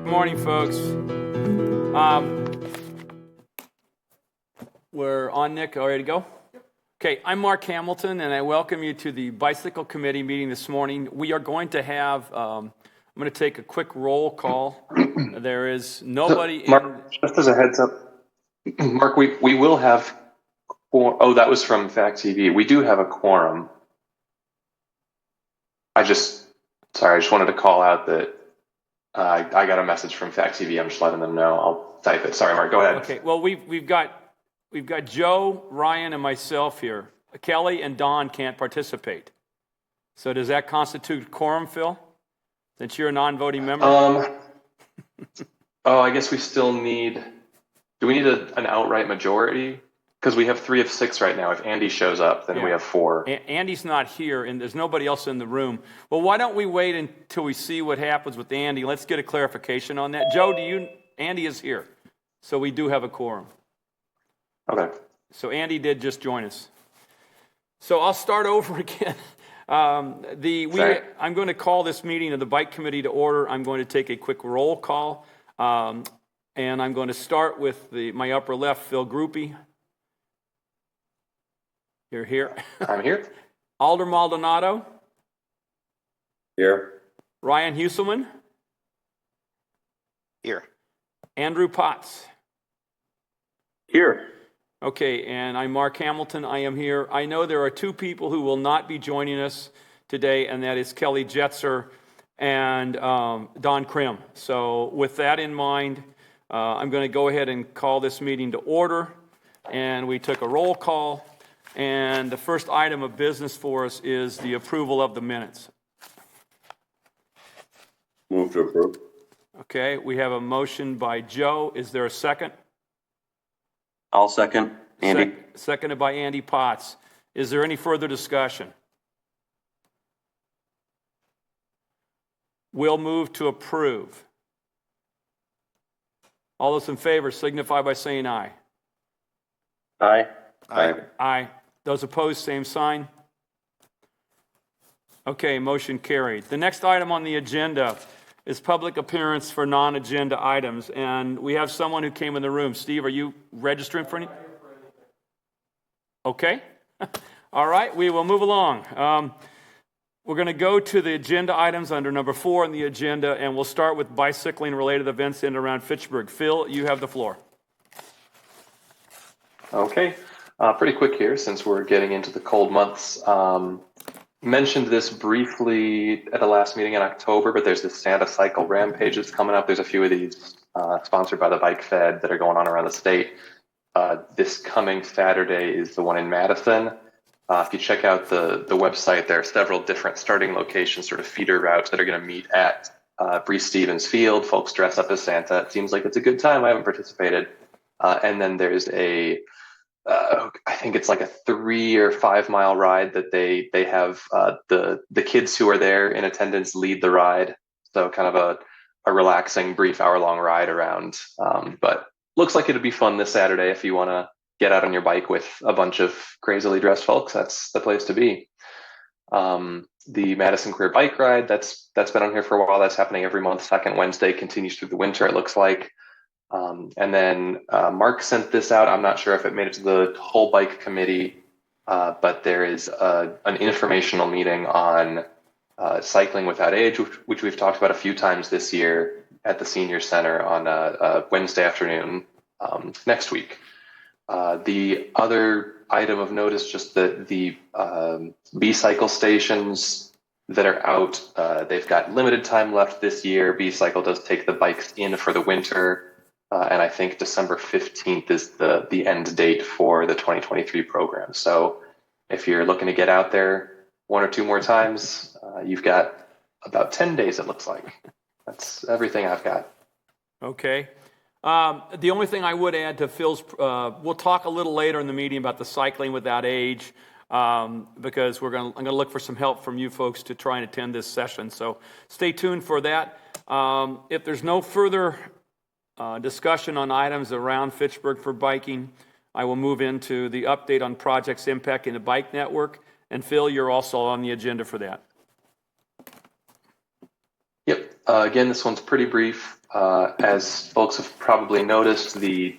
Good morning, folks. We're on, Nick. All ready to go? Okay, I'm Mark Hamilton, and I welcome you to the Bicycle Committee meeting this morning. We are going to have, I'm going to take a quick roll call. There is nobody Mark, just as a heads up, Mark, we will have, that was from Fact TV. We do have a quorum. I just wanted to call out that I got a message from Fact TV. I'm just letting them know. I'll type it. Sorry, Mark, go ahead. Okay, well, we've got Joe, Ryan, and myself here. Kelly and Don can't participate. So does that constitute quorum, Phil? Since you're a non-voting member? I guess we still need, do we need an outright majority? Because we have 3 of 6 right now. If Andy shows up, then we have 4. Andy's not here, and there's nobody else in the room. Well, why don't we wait until we see what happens with Andy? Let's get a clarification on that. Joe, Andy is here, so we do have a quorum. Okay. So Andy did just join us. So I'll start over again. I'm going to call this meeting of the Bike Committee to order. I'm going to take a quick roll call, and I'm going to start with my upper left, Phil Groupie. You're here. I'm here. Alder Maldonado. Here. Ryan Husselman. Here. Andrew Potts. Here. Okay, and I'm Mark Hamilton. I am here. I know there are 2 people who will not be joining us today, and that is Kelly Jetzer and Don Krim. So with that in mind, I'm going to go ahead and call this meeting to order. And we took a roll call. And the first item of business for us is the approval of the minutes. Move to approve. Okay, we have a motion by Joe. Is there a second? I'll second. Andy. Seconded by Andy Potts. Is there any further discussion? We'll move to approve. All those in favor signify by saying aye. Aye. Aye. Aye. Those opposed, same sign. Okay, motion carried. The next item on the agenda is public appearance for non-agenda items. And we have someone who came in the room. Steve, are you registering for any? Okay. All right, we will move along. We're going to go to the agenda items under number 4 on the agenda, and we'll start with bicycling-related events in and around Fitchburg. Phil, you have the floor. Okay. Pretty quick here since we're getting into the cold months. Mentioned this briefly at the last meeting in October, but there's this Santa Cycle Rampage that's coming up. There's a few of these sponsored by the Bike Fed that are going on around the state. This coming Saturday is the one in Madison. If you check out the website, there are several different starting locations, sort of feeder routes that are going to meet at Brees Stevens Field. Folks dress up as Santa. It seems like it's a good time. I haven't participated. And then there's I think it's like a 3 or 5 mile ride that they have the kids who are there in attendance lead the ride. So kind of a relaxing, brief hour-long ride around. But looks like it'd be fun this Saturday if you want to get out on your bike with a bunch of crazily dressed folks. That's the place to be. The Madison Queer Bike Ride, that's been on here for a while. That's happening every month. Second Wednesday, continues through the winter, it looks like. And then Mark sent this out. I'm not sure if it made it to the whole bike committee, but there is an informational meeting on cycling without age, which we've talked about a few times this year at the senior center on a Wednesday afternoon next week. The other item of note is just that the B-Cycle stations that are out, they've got limited time left this year. B-Cycle does take the bikes in for the winter. And I think December 15th is the end date for the 2023 program. So if you're looking to get out there 1 or 2 more times, you've got about 10 days, it looks like. That's everything I've got. Okay. The only thing I would add to Phil's, we'll talk a little later in the meeting about the cycling without age, because I'm going to look for some help from you folks to try and attend this session. So stay tuned for that. If there's no further discussion on items around Fitchburg for biking, I will move into the update on projects impacting the bike network. And Phil, you're also on the agenda for that. Yep. Again, this one's pretty brief. As folks have probably noticed, the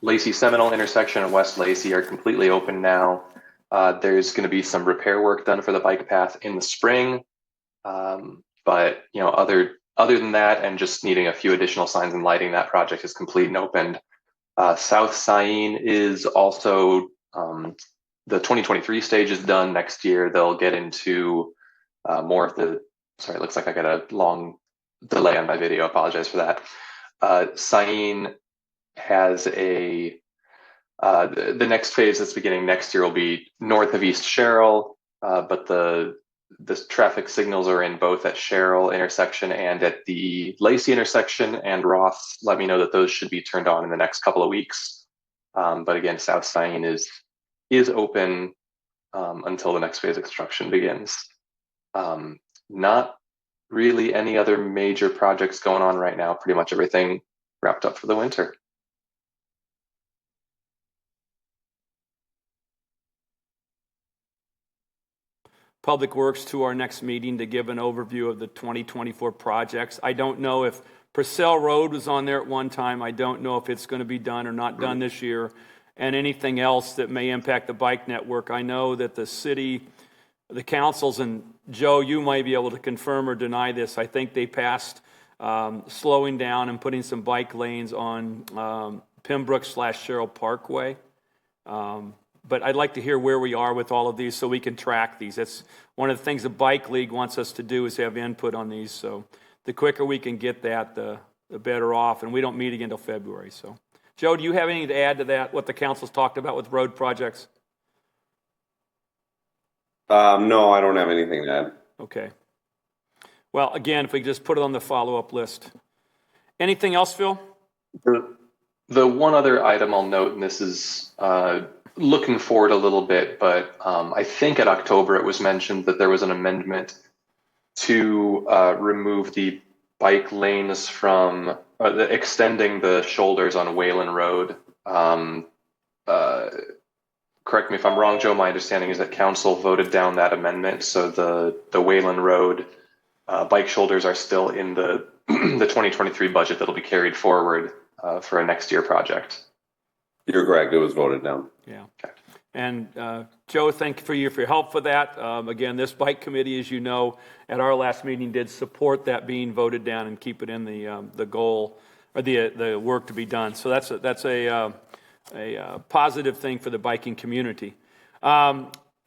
Lacey Seminole intersection and West Lacey are completely open now. There's going to be some repair work done for the bike path in the spring. But other than that, and just needing a few additional signs and lighting, that project is complete and opened. South Saline is also the 2023 stage is done. Next year they'll get into more of the. Sorry, it looks like I got a long delay on my video. I apologize for that. Saline has the next phase that's beginning next year will be north of East Sherrill, but the traffic signals are in both at Sherrill intersection and at the Lacey intersection, and Roth let me know that those should be turned on in the next couple of weeks. But again, South Saline is open until the next phase of construction begins. Not really any other major projects going on right now. Pretty much everything wrapped up for the winter. Public Works to our next meeting to give an overview of the 2024 projects. I don't know if Purcell Road was on there at one time. I don't know if it's going to be done or not done this year, and anything else that may impact the bike network. I know that the city, the councils, and Joe, you might be able to confirm or deny this. I think they passed slowing down and putting some bike lanes on Pembroke/Sherrill Parkway. But I'd like to hear where we are with all of these so we can track these. That's one of the things the Bike League wants us to do, is have input on these. So the quicker we can get that, the better off. And we don't meet again until February. So, Joe, do you have anything to add to that, what the council's talked about with road projects? No, I don't have anything to add. Okay. Well, again, if we just put it on the follow-up list. Anything else, Phil? The one other item I'll note, and this is looking forward a little bit, but I think at October it was mentioned that there was an amendment to remove the bike lanes from extending the shoulders on Wayland Road. Correct me if I'm wrong, Joe. My understanding is that council voted down that amendment, so the Wayland Road bike shoulders are still in the 2023 budget that'll be carried forward for a next year project. You're correct. It was voted down. Yeah. Okay. And Joe, thank you for your help for that. Again, this bike committee, as you know, at our last meeting did support that being voted down and keep it in the goal or the work to be done. So that's a positive thing for the biking community.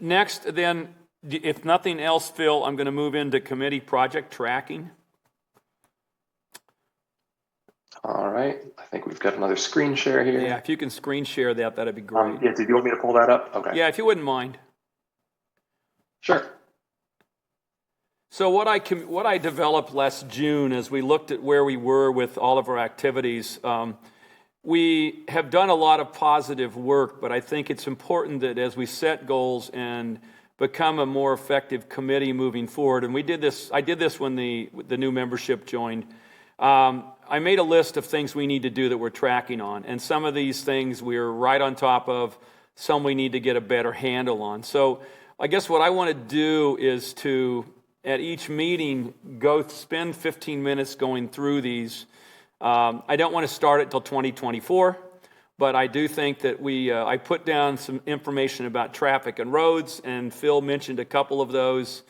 Next, then, if nothing else, Phil, I'm going to move into committee project tracking. All right. I think we've got another screen share here. Yeah, if you can screen share that, that'd be great. Yeah, did you want me to pull that up? Okay. Yeah, if you wouldn't mind. Sure. So what I developed last June as we looked at where we were with all of our activities, we have done a lot of positive work, but I think it's important that as we set goals and become a more effective committee moving forward, and I did this when the new membership joined. I made a list of things we need to do that we're tracking on, and some of these things we're right on top of, some we need to get a better handle on. So I guess what I want to do is to, at each meeting, spend 15 minutes going through these. I don't want to start it till 2024, but I do think that I put down some information about traffic and roads, and Phil mentioned a couple of those.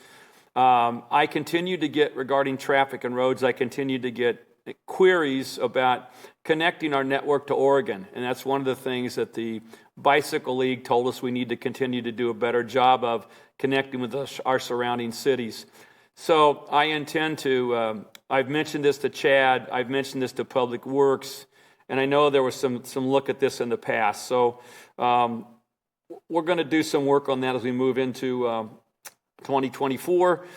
I continue to get, regarding traffic and roads, I continue to get queries about connecting our network to Oregon. And that's one of the things that the Bicycle League told us we need to continue to do a better job of, connecting with our surrounding cities. So I intend to, I've mentioned this to Chad, I've mentioned this to Public Works, and I know there was some look at this in the past. So we're going to do some work on that as we move into 2024.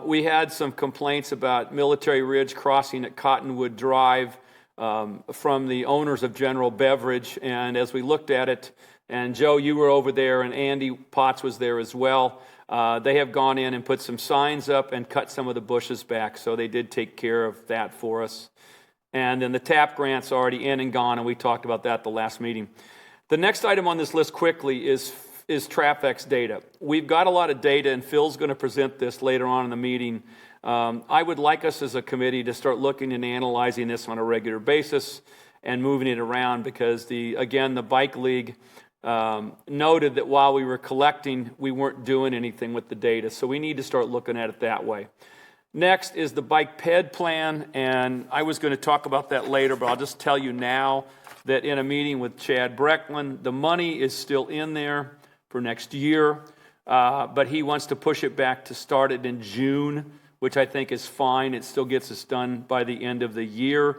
We had some complaints about Military Ridge crossing at Cottonwood Drive from the owners of General Beverage, and as we looked at it, and Joe, you were over there, and Andy Potts was there as well, they have gone in and put some signs up and cut some of the bushes back, so they did take care of that for us. And then the TAP grant's already in and gone, and we talked about that the last meeting. The next item on this list quickly is TrafX data. We've got a lot of data, and Phil's going to present this later on in the meeting. I would like us as a committee to start looking and analyzing this on a regular basis and moving it around, because the bike league noted that while we were collecting, we weren't doing anything with the data. So we need to start looking at it that way. Next is the bike ped plan, and I was going to talk about that later, but I'll just tell you now that in a meeting with Chad Brecklin, the money is still in there for next year, but he wants to push it back to start it in June, which I think is fine. It still gets us done by the end of the year.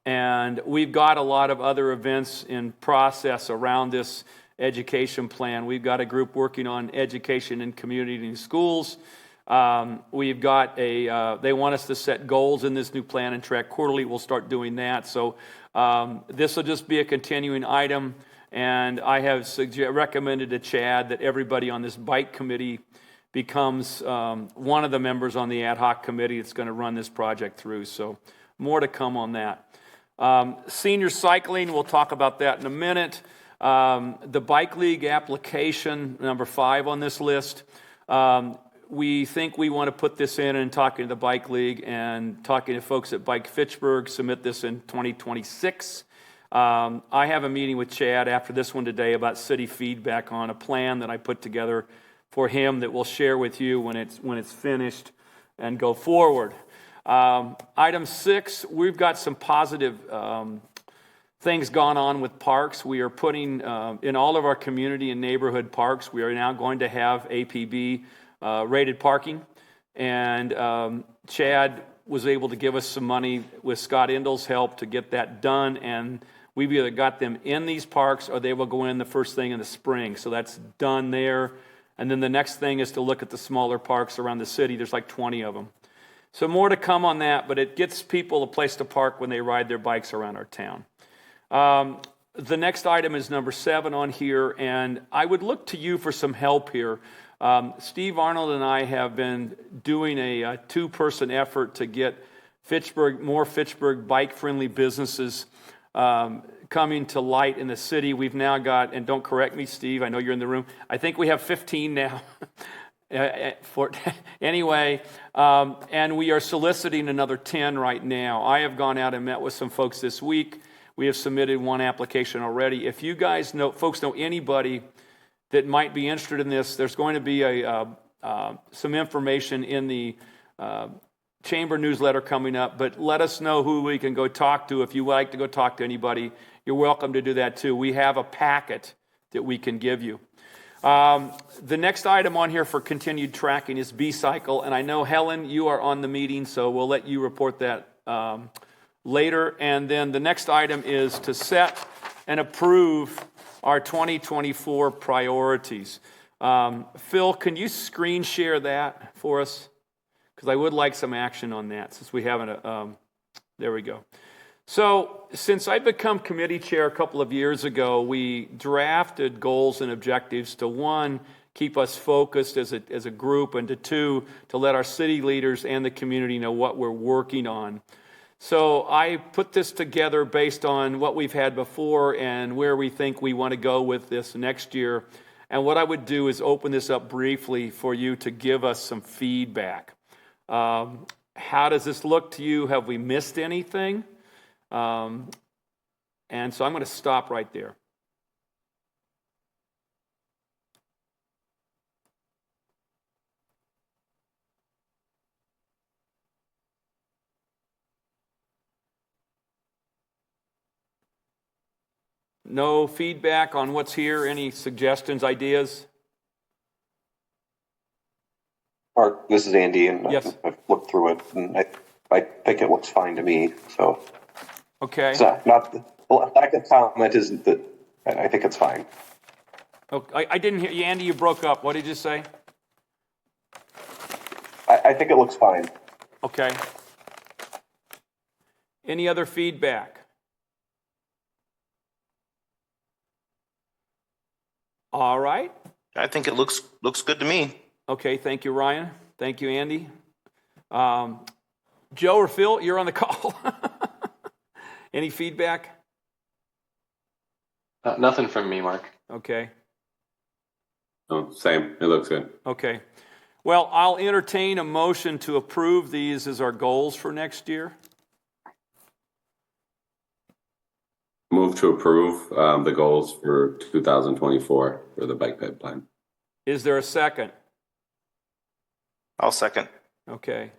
And we've got a lot of other events in process around this education plan. We've got a group working on education in community and schools. We've got they want us to set goals in this new plan and track quarterly. We'll start doing that. So this will just be a continuing item. And I have recommended to Chad that everybody on this bike committee becomes one of the members on the ad hoc committee that's going to run this project through. So more to come on that. Senior cycling, we'll talk about that in a minute. The bike league application, number 5 on this list. We think we want to put this in and talking to the bike league and talking to folks at Bike Fitchburg, submit this in 2026. I have a meeting with Chad after this one today about city feedback on a plan that I put together for him that we'll share with you when it's finished and go forward. Item 6, we've got some positive things gone on with parks. We are putting in all of our community and neighborhood parks, we are now going to have APB rated parking. And Chad was able to give us some money with Scott Indel's help to get that done. And we've either got them in these parks or they will go in the first thing in the spring. So that's done there. And then the next thing is to look at the smaller parks around the city. There's like 20 of them. So more to come on that, but it gets people a place to park when they ride their bikes around our town. The next item is number 7 on here, and I would look to you for some help here. Steve Arnold and I have been doing a 2-person effort to get more Fitchburg bike-friendly businesses coming to light in the city. We've now got, and don't correct me, Steve, I know you're in the room, I think we have 15 now. Anyway, and we are soliciting another 10 right now. I have gone out and met with some folks this week. We have submitted 1 application already. If you guys folks know anybody that might be interested in this, there's going to be some information in the chamber newsletter coming up, but let us know who we can go talk to. If you would like to go talk to anybody, you're welcome to do that too. We have a packet that we can give you. The next item on here for continued tracking is B-Cycle, and I know, Helen, you are on the meeting, so we'll let you report that later. And then the next item is to set and approve our 2024 priorities. Phil, can you screen share that for us? Because I would like some action on that since we haven't, there we go. So since I become committee chair a couple of years ago, we drafted goals and objectives to 1, keep us focused as a group, and to 2, to let our city leaders and the community know what we're working on. So I put this together based on what we've had before and where we think we want to go with this next year. And what I would do is open this up briefly for you to give us some feedback. How does this look to you? Have we missed anything? And so I'm going to stop right there. No feedback on what's here? Any suggestions, ideas? Mark, this is Andy, and Yes. I've looked through it, and I think it looks fine to me. So, Okay. it's not the lack of comment isn't that. I think it's fine. Okay. I didn't hear you, Andy. You broke up. What did you say? I think it looks fine. Okay. Any other feedback? All right. I think it looks good to me. Okay, thank you, Ryan. Thank you, Andy. Joe or Phil, you're on the call. Any feedback? Nothing from me, Mark. Okay. Oh, same. It looks good. Okay. Well, I'll entertain a motion to approve these as our goals for next year. Move to approve the goals for 2024 for the bike ped plan. Is there a second? I'll second. Okay.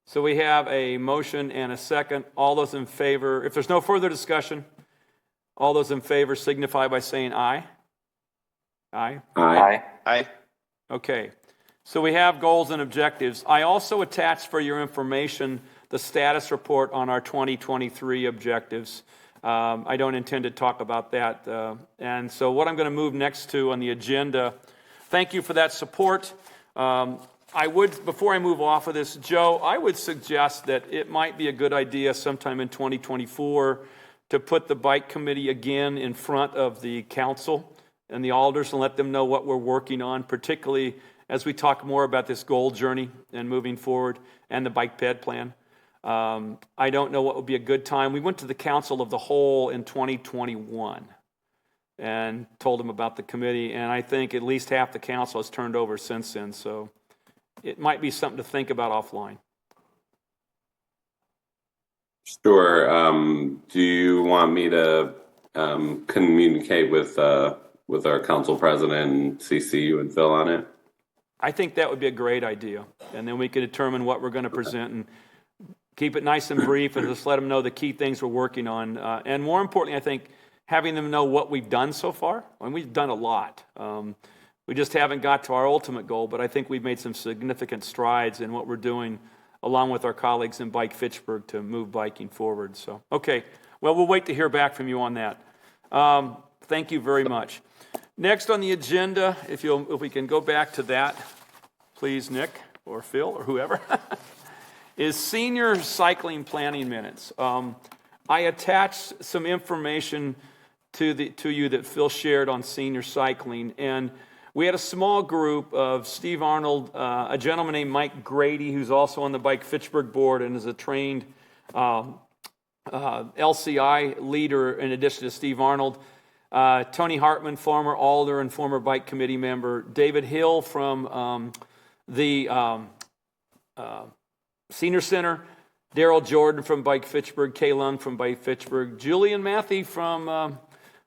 So we have a motion and a second. All those in favor, if there's no further discussion, all those in favor signify by saying aye. Aye. Aye. Aye. Okay. So we have goals and objectives. I also attached for your information the status report on our 2023 objectives. I don't intend to talk about that. And so what I'm going to move next to on the agenda, thank you for that support. I would, before I move off of this, Joe, I would suggest that it might be a good idea sometime in 2024 to put the bike committee again in front of the council and the alders and let them know what we're working on, particularly as we talk more about this goal journey and moving forward and the bike ped plan. I don't know what would be a good time. We went to the council of the whole in 2021 and told them about the committee, and I think at least half the council has turned over since then, so it might be something to think about offline. Sure. Do you want me to communicate with our council president and CC you and Phil on it? I think that would be a great idea, and then we could determine what we're going to present and keep it nice and brief and just let them know the key things we're working on. And more importantly, I think having them know what we've done so far. And we've done a lot. We just haven't got to our ultimate goal, but I think we've made some significant strides in what we're doing along with our colleagues in Bike Fitchburg to move biking forward. So, okay, well, we'll wait to hear back from you on that. Thank you very much. Next on the agenda, if we can go back to that, please, Nick or Phil or whoever, is senior cycling planning minutes. I attached some information to you that Phil shared on senior cycling, and we had a small group of Steve Arnold, a gentleman named Mike Grady, who's also on the Bike Fitchburg board and is a trained LCI leader in addition to Steve Arnold. Tony Hartman, former alder and former bike committee member. David Hill from the Senior Center. Daryl Jordan from Bike Fitchburg. Kay Lung from Bike Fitchburg. Julian Matthew from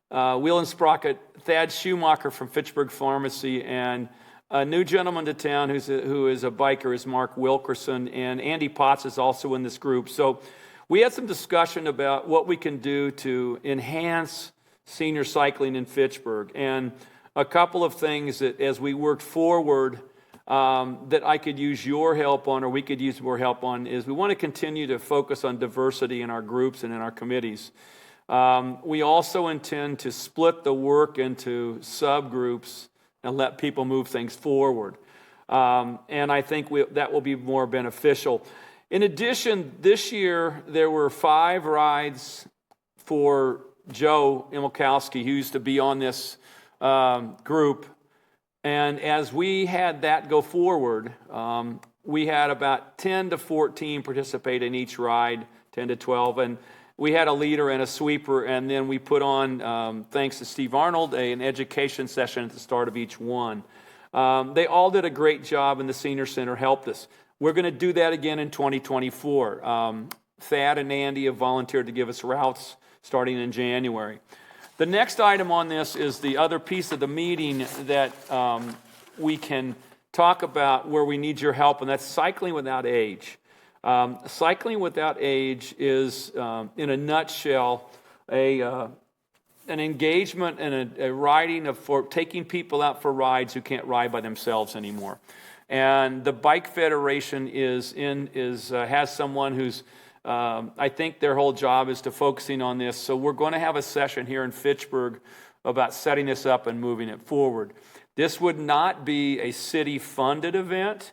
Wheel and Sprocket. Thad Schumacher from Fitchburg Pharmacy. And a new gentleman to town who is a biker is Mark Wilkerson. And Andy Potts is also in this group. So we had some discussion about what we can do to enhance senior cycling in Fitchburg, and a couple of things that as we worked forward that I could use your help on, or we could use more help on, is we want to continue to focus on diversity in our groups and in our committees. We also intend to split the work into subgroups and let people move things forward. And I think that will be more beneficial. In addition, this year there were 5 rides for Joe Imolkowski, who used to be on this group. And as we had that go forward, we had about 10 to 14 participate in each ride, 10 to 12. And we had a leader and a sweeper, and then we put on, thanks to Steve Arnold, an education session at the start of each one. They all did a great job, and the Senior Center helped us. We're going to do that again in 2024. Thad and Andy have volunteered to give us routes starting in January. The next item on this is the other piece of the meeting that we can talk about where we need your help, and that's cycling without age. Cycling without age is, in a nutshell, an engagement and a riding for taking people out for rides who can't ride by themselves anymore. And the Bike Federation has someone who's I think their whole job is to focusing on this. So we're going to have a session here in Fitchburg about setting this up and moving it forward. This would not be a city-funded event,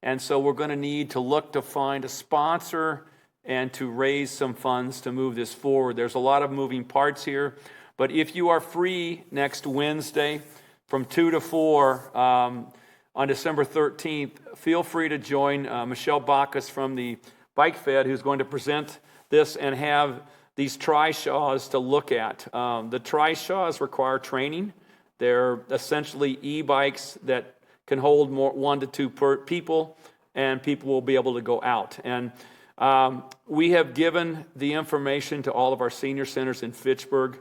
and so we're going to need to look to find a sponsor and to raise some funds to move this forward. There's a lot of moving parts here, but if you are free next Wednesday from 2 to 4 on December 13th, feel free to join Michelle Bacchus from the Bike Fed, who's going to present this and have these trishaws to look at. The trishaws require training. They're essentially e-bikes that can hold 1 to 2 people, and people will be able to go out. And we have given the information to all of our senior centers in Fitchburg.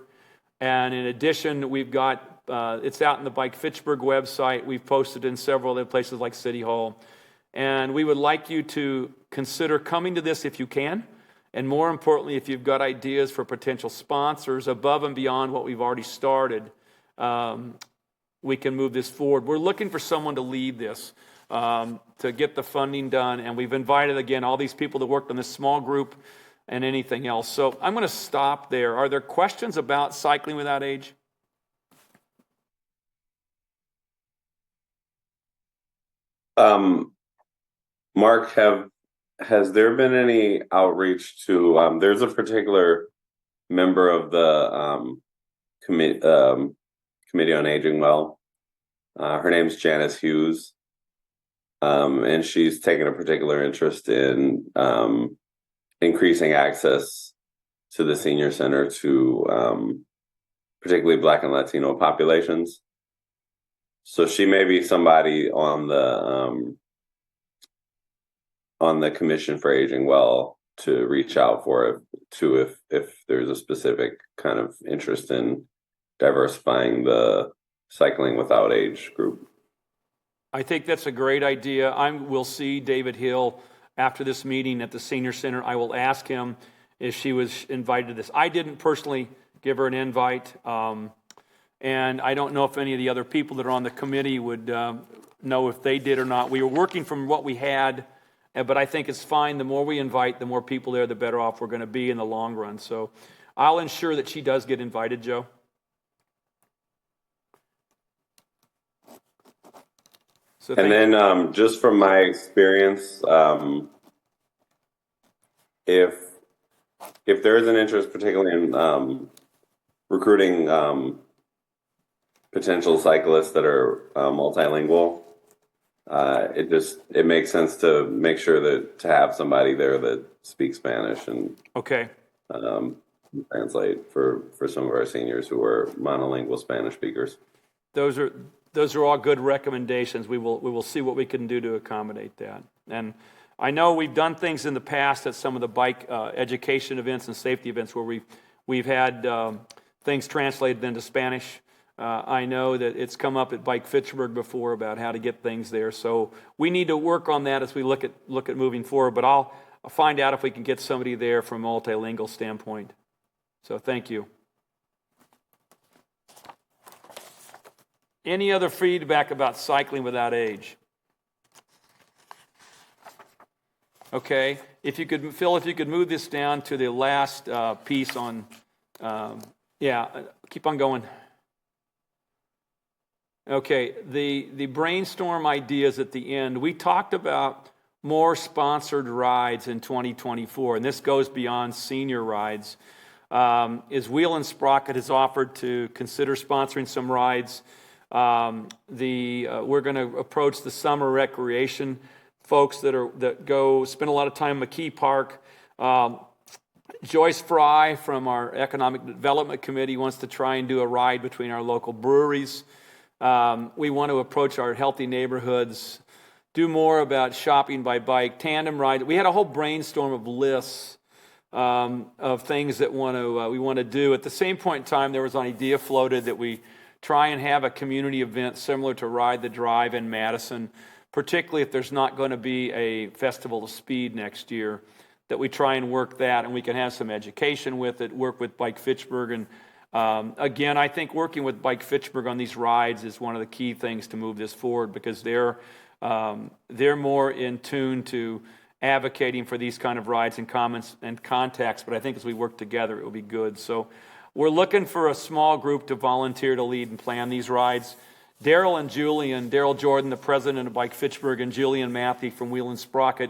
And in addition, we've got, it's out in the Bike Fitchburg website. We've posted in several other places like City Hall. And we would like you to consider coming to this if you can. And more importantly, if you've got ideas for potential sponsors above and beyond what we've already started, we can move this forward. We're looking for someone to lead this, to get the funding done. And we've invited, again, all these people that worked on this small group and anything else. So I'm going to stop there. Are there questions about Cycling Without Age? Mark, has there been any outreach to? There's a particular member of the committee on Aging Well. Her name's Janice Hughes, and she's taken a particular interest in increasing access to the senior center to particularly Black and Latino populations. So she may be somebody on the Commission for Aging Well to reach out for if there's a specific kind of interest in diversifying the Cycling Without Age group. I think that's a great idea. We'll see David Hill after this meeting at the senior center. I will ask him if she was invited to this. I didn't personally give her an invite, and I don't know if any of the other people that are on the committee would know if they did or not. We were working from what we had, but I think it's fine. The more we invite, the more people there, the better off we're going to be in the long run. So I'll ensure that she does get invited, Joe. So and then just from my experience, if there is an interest, particularly in recruiting potential cyclists that are multilingual, it makes sense to make sure that to have somebody there that speaks Spanish and translate for some of our seniors who are monolingual Spanish speakers. Those are all good recommendations. We will see what we can do to accommodate that. And I know we've done things in the past at some of the bike education events and safety events where we've had things translated into Spanish. I know that it's come up at Bike Fitchburg before about how to get things there. So we need to work on that as we look at moving forward. But I'll find out if we can get somebody there from a multilingual standpoint. So thank you. Any other feedback about Cycling Without Age? Okay, Phil, if you could move this down to the last piece on, keep on going. Okay, the brainstorm ideas at the end. We talked about more sponsored rides in 2024, and this goes beyond senior rides. Wheel and Sprocket has offered to consider sponsoring some rides. We're going to approach the summer recreation folks that go spend a lot of time in McKee Park. Joyce Fry from our Economic Development Committee wants to try and do a ride between our local breweries. We want to approach our healthy neighborhoods, do more about shopping by bike, tandem ride. We had a whole brainstorm of lists of things that we want to do. At the same point in time, there was an idea floated that we try and have a community event similar to Ride the Drive in Madison, particularly if there's not going to be a Festival of Speed next year, that we try and work that, and we can have some education with it, work with Bike Fitchburg. And again, I think working with Bike Fitchburg on these rides is one of the key things to move this forward, because they're more in tune to advocating for these kind of rides and comments and contacts, but I think as we work together, it will be good. So we're looking for a small group to volunteer to lead and plan these rides. Daryl Jordan, the president of Bike Fitchburg, and Julian Matthew from Wheel and Sprocket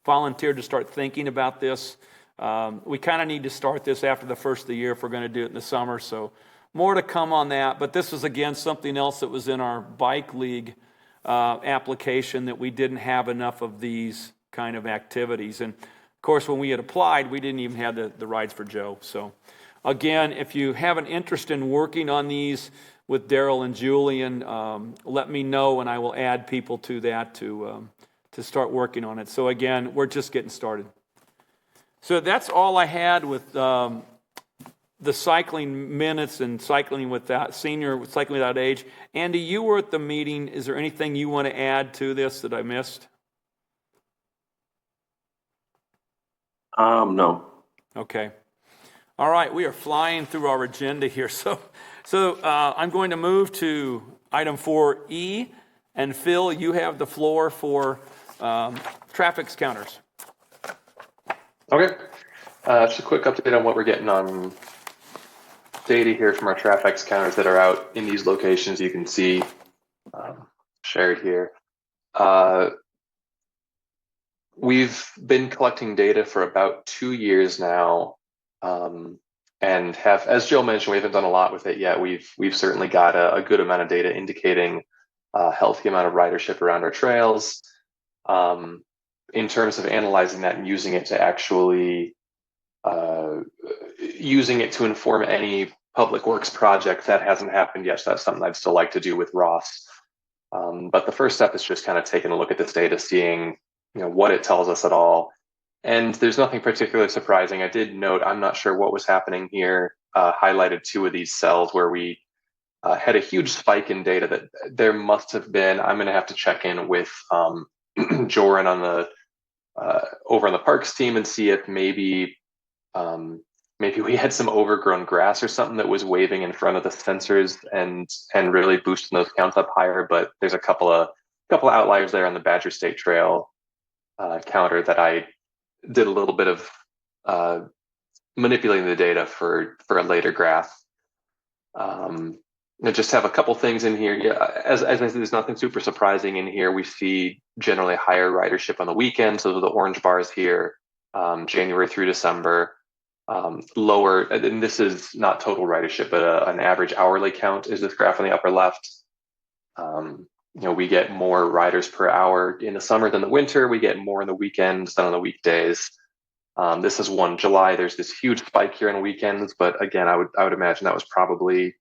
volunteered to start thinking about this. We kind of need to start this after the first of the year if we're going to do it in the summer. So more to come on that. But this is, again, something else that was in our bike league application, that we didn't have enough of these kind of activities. And, of course, when we had applied, we didn't even have the rides for Joe. So, again, if you have an interest in working on these, with Daryl and Julian, let me know and I will add people to that to start working on it. So again, we're just getting started. So that's all I had with the cycling minutes and cycling without senior cycling without age. Andy, you were at the meeting. Is there anything you want to add to this that I missed? No. Okay. All right, we are flying through our agenda here. So I'm going to move to item 4E, and Phil, you have the floor for traffic counters. Okay. Just a quick update on what we're getting on data here from our traffic counters that are out in these locations. You can see shared here. We've been collecting data for about 2 years now, and have, as Joe mentioned, we haven't done a lot with it yet. We've certainly got a good amount of data indicating a healthy amount of ridership around our trails. In terms of analyzing that and using it to actually using it to inform any public works project that hasn't happened yet. So that's something I'd still like to do with Ross. But the first step is just kind of taking a look at this data, seeing what it tells us at all. And there's nothing particularly surprising. I did note, I'm not sure what was happening here, highlighted 2 of these cells where we had a huge spike in data that there must have been. I'm going to have to check in with Joran on the over on the parks team and see if maybe we had some overgrown grass or something that was waving in front of the sensors and really boosting those counts up higher. But there's a couple of outliers there on the Badger State Trail counter that I did a little bit of manipulating the data for a later graph. I just have a couple things in here. Yeah, as I said, there's nothing super surprising in here. We see generally higher ridership on the weekends. Those are the orange bars here, January through December. Lower, and this is not total ridership, but an average hourly count is this graph on the upper left. We get more riders per hour in the summer than the winter. We get more in the weekends than on the weekdays. This is 1 July. There's this huge spike here on weekends, but again, I would imagine that was probably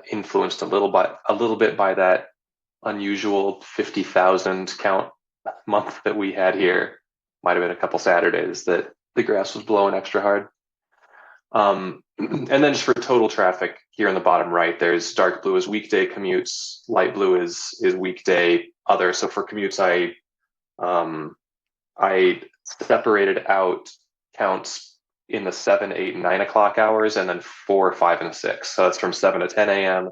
influenced a little bit by that unusual 50,000 count month that we had here. Might have been a couple Saturdays that the grass was blowing extra hard. And then just for total traffic here in the bottom right, there's dark blue is weekday commutes, light blue is weekday other. So for commutes, I separated out counts in the 7, 8, and 9 o'clock hours, and then 4, 5, and 6. So that's from 7 to 10 a.m.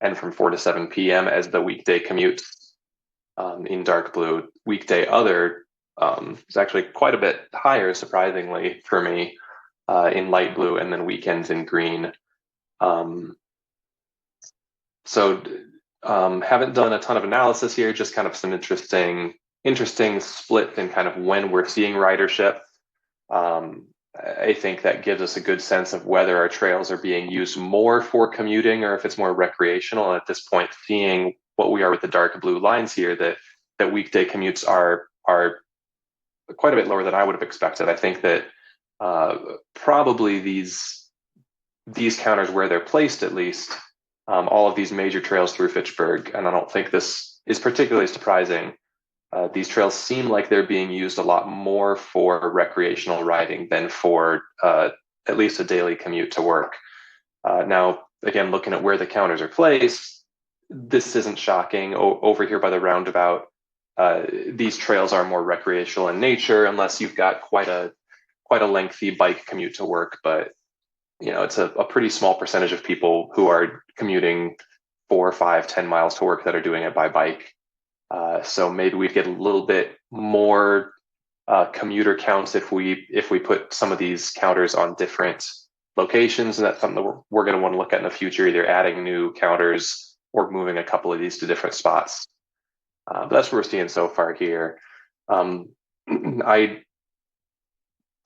and from 4 to 7 p.m. as the weekday commutes in dark blue. Weekday other is actually quite a bit higher, surprisingly, for me, in light blue, and then weekends in green. So haven't done a ton of analysis here, just kind of some interesting split in kind of when we're seeing ridership. I think that gives us a good sense of whether our trails are being used more for commuting or if it's more recreational. And at this point, seeing what we are with the dark blue lines here, that weekday commutes are quite a bit lower than I would have expected. I think that probably these counters, where they're placed at least, all of these major trails through Fitchburg, and I don't think this is particularly surprising, these trails seem like they're being used a lot more for recreational riding than for at least a daily commute to work. Now, again, looking at where the counters are placed, this isn't shocking. Over here by the roundabout, these trails are more recreational in nature, unless you've got quite a lengthy bike commute to work. But it's a pretty small percentage of people who are commuting 4, 5, 10 miles to work that are doing it by bike. So maybe we'd get a little bit more commuter counts if we put some of these counters on different locations, and that's something that we're going to want to look at in the future, either adding new counters or moving a couple of these to different spots. But that's what we're seeing so far here. I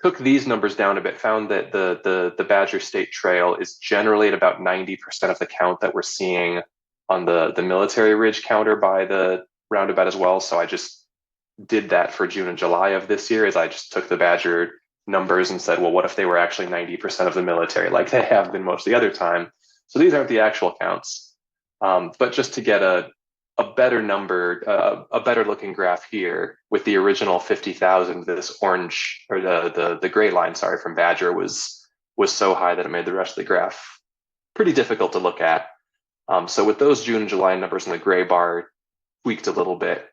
took these numbers down a bit, found that the Badger State Trail is generally at about 90% of the count that we're seeing on the Military Ridge counter by the roundabout as well. So I just did that for June and July of this year, as I just took the Badger numbers and said, well, what if they were actually 90% of the military, like they have been most of the other time? So these aren't the actual counts. But just to get a better number, a better looking graph here with the original 50,000, this orange or the gray line, sorry, from Badger was so high that it made the rest of the graph pretty difficult to look at. So with those June and July numbers in the gray bar tweaked a little bit.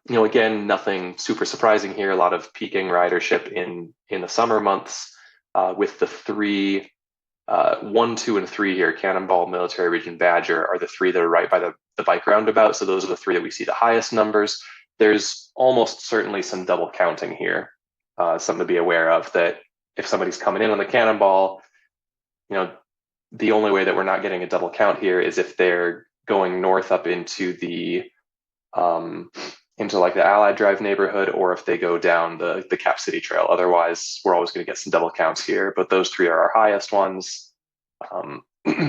Again, nothing super surprising here. A lot of peaking ridership in the summer months, with the three, 1, 2, and 3 here, Cannonball, Military Region, Badger, are the three that are right by the bike roundabout. So those are the three that we see the highest numbers. There's almost certainly some double counting here, something to be aware of, that if somebody's coming in on the Cannonball, the only way that we're not getting a double count here is if they're going north up into the into like the Allied Drive neighborhood, or if they go down the Cap City Trail. Otherwise, we're always going to get some double counts here. But those three are our highest ones,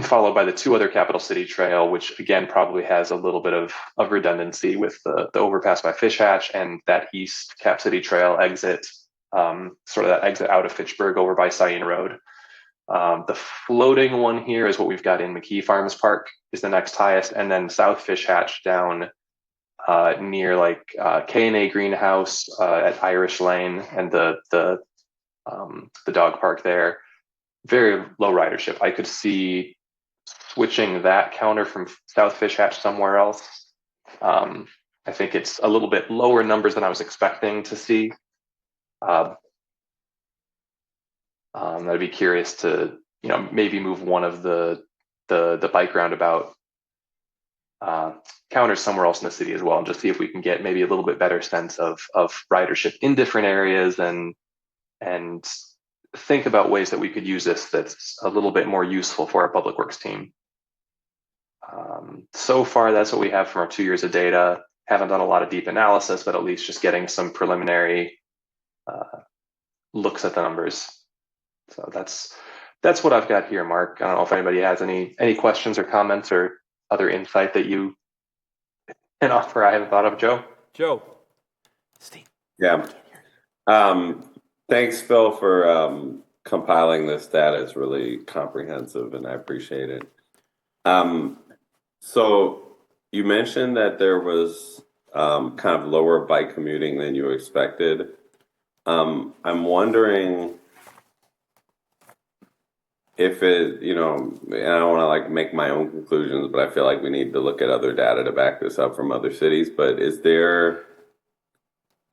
followed by the 2 other Capital City Trail, which again probably has a little bit of redundancy with the overpass by Fish Hatch and that East Cap City Trail exit, sort of that exit out of Fitchburg over by Cyene Road. The floating one here is what we've got in McKee Farms Park, is the next highest, and then South Fish Hatch down near like K&A Greenhouse at Irish Lane and the dog park there. Very low ridership. I could see switching that counter from South Fish Hatch somewhere else. I think it's a little bit lower numbers than I was expecting to see. I'd be curious to, maybe move one of the bike roundabout counters somewhere else in the city as well, and just see if we can get maybe a little bit better sense of ridership in different areas, and think about ways that we could use this that's a little bit more useful for our public works team. So far, that's what we have from our 2 years of data. Haven't done a lot of deep analysis, but at least just getting some preliminary looks at the numbers. So that's what I've got here, Mark. I don't know if anybody has any questions or comments or other insight that you can offer I haven't thought of, Joe. Joe. Steve. Yeah. Thanks, Phil, for compiling this data. It's really comprehensive, and I appreciate it. So you mentioned that there was kind of lower bike commuting than you expected. I'm wondering if it, I don't want to make my own conclusions, but I feel like we need to look at other data to back this up from other cities. But can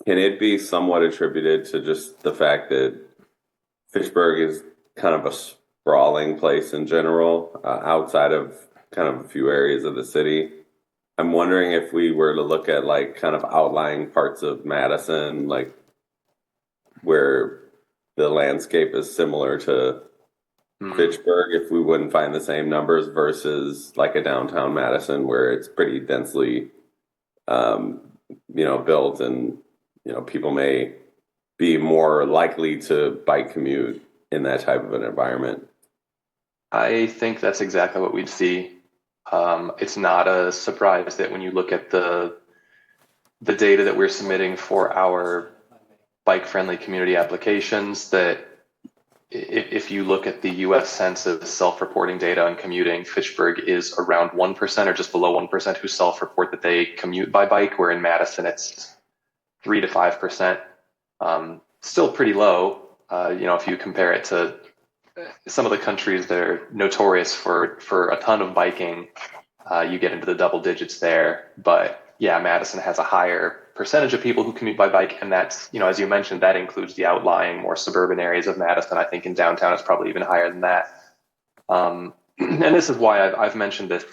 it be somewhat attributed to just the fact that Fitchburg is kind of a sprawling place in general, outside of kind of a few areas of the city? I'm wondering if we were to look at kind of outlying parts of Madison, where the landscape is similar to Fitchburg, if we wouldn't find the same numbers versus a downtown Madison where it's pretty densely, built, and people may be more likely to bike commute in that type of an environment. I think that's exactly what we'd see. It's not a surprise that when you look at the data that we're submitting for our bike-friendly community applications, that if you look at the U.S. Census self-reporting data on commuting, Fitchburg is around 1% or just below 1% who self-report that they commute by bike, where in Madison it's 3 to 5%. Still pretty low, if you compare it to some of the countries that are notorious for a ton of biking. You get into the double digits there. But yeah, Madison has a higher percentage of people who commute by bike, and that's, as you mentioned, that includes the outlying, more suburban areas of Madison. I think in downtown it's probably even higher than that. And this is why I've mentioned this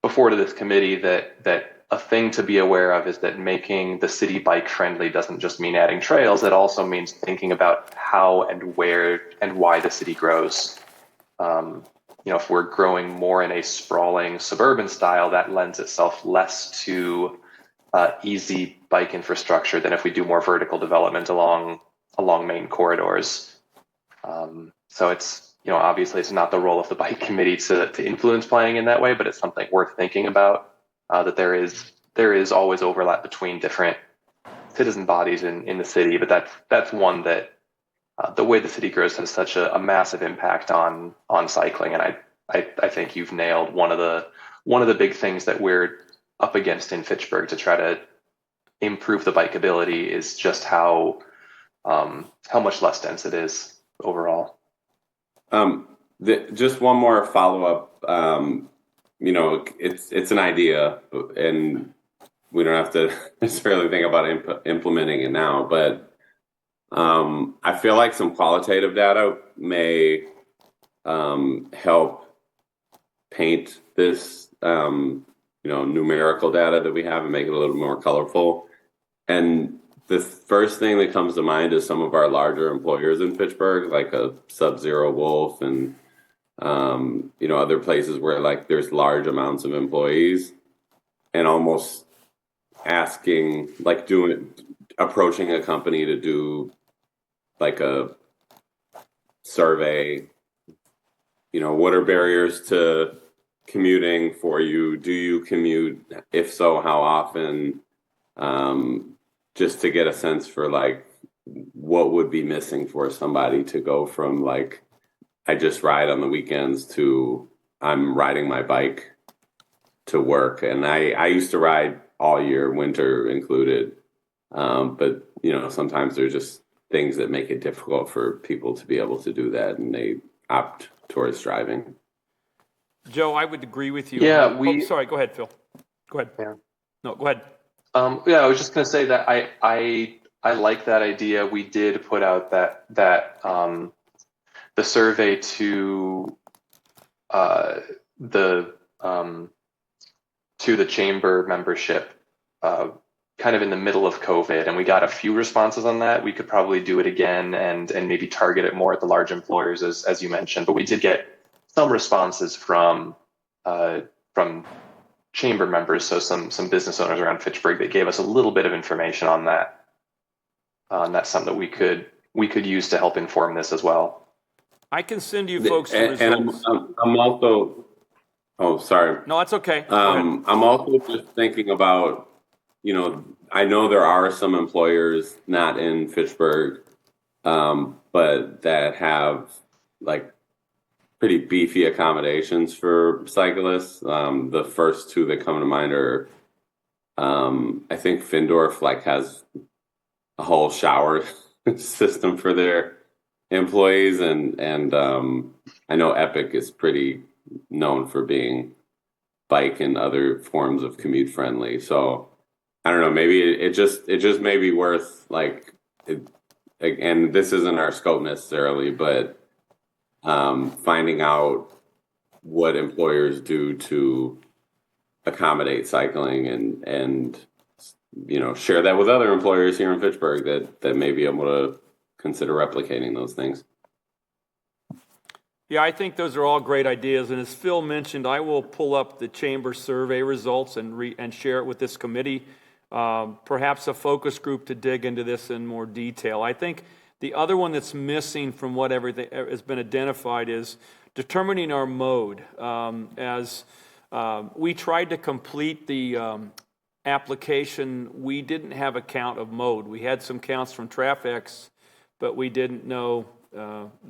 before to this committee, that a thing to be aware of is that making the city bike friendly doesn't just mean adding trails. It also means thinking about how and where and why the city grows. If we're growing more in a sprawling suburban style, that lends itself less to easy bike infrastructure than if we do more vertical development along main corridors. So it's, obviously it's not the role of the bike committee to influence planning in that way, but it's something worth thinking about, that there is always overlap between different citizen bodies in the city, but that's one that the way the city grows has such a massive impact on cycling. And I I think you've nailed one of the big things that we're up against in Fitchburg to try to improve the bikeability is just how much less dense it is overall. Just one more follow up. It's an idea, and we don't have to necessarily think about implementing it now. But I feel like some qualitative data may help paint this, numerical data that we have and make it a little more colorful. And the first thing that comes to mind is some of our larger employers in Fitchburg, like a Sub-Zero Wolf and, other places where like there's large amounts of employees, and almost asking, like approaching a company to do like a survey, what are barriers to commuting for you? Do you commute? If so, how often? Just to get a sense for like what would be missing for somebody to go from like I just ride on the weekends to I'm riding my bike to work. And I used to ride all year, winter included. But sometimes there's just things that make it difficult for people to be able to do that, and they opt towards driving. Joe, I would agree with you. Yeah, sorry, go ahead, Phil. Go ahead. Yeah. No, go ahead. I was just going to say that I like that idea. We did put out that the survey to the chamber membership kind of in the middle of COVID, and we got a few responses on that. We could probably do it again and maybe target it more at the large employers, as you mentioned. But we did get some responses from chamber members, so some business owners around Fitchburg that gave us a little bit of information on that. That's something that we could use to help inform this as well. I can send you folks the results. And I'm also. Oh, sorry. No, that's okay. Go ahead. I'm also just thinking about, I know there are some employers not in Fitchburg, but that have like pretty beefy accommodations for cyclists. The first two that come to mind are, I think Findorf like has a whole shower system for their employees, and I know Epic is pretty known for being bike and other forms of commute friendly. So I don't know, maybe it just may be worth and this isn't our scope necessarily, but finding out what employers do to accommodate cycling and share that with other employers here in Fitchburg that may be able to consider replicating those things. Yeah, I think those are all great ideas. And as Phil mentioned, I will pull up the chamber survey results and share it with this committee, perhaps a focus group to dig into this in more detail. I think the other one that's missing from what everything has been identified is determining our mode. As we tried to complete the application, we didn't have a count of mode. We had some counts from TrafX, but we didn't know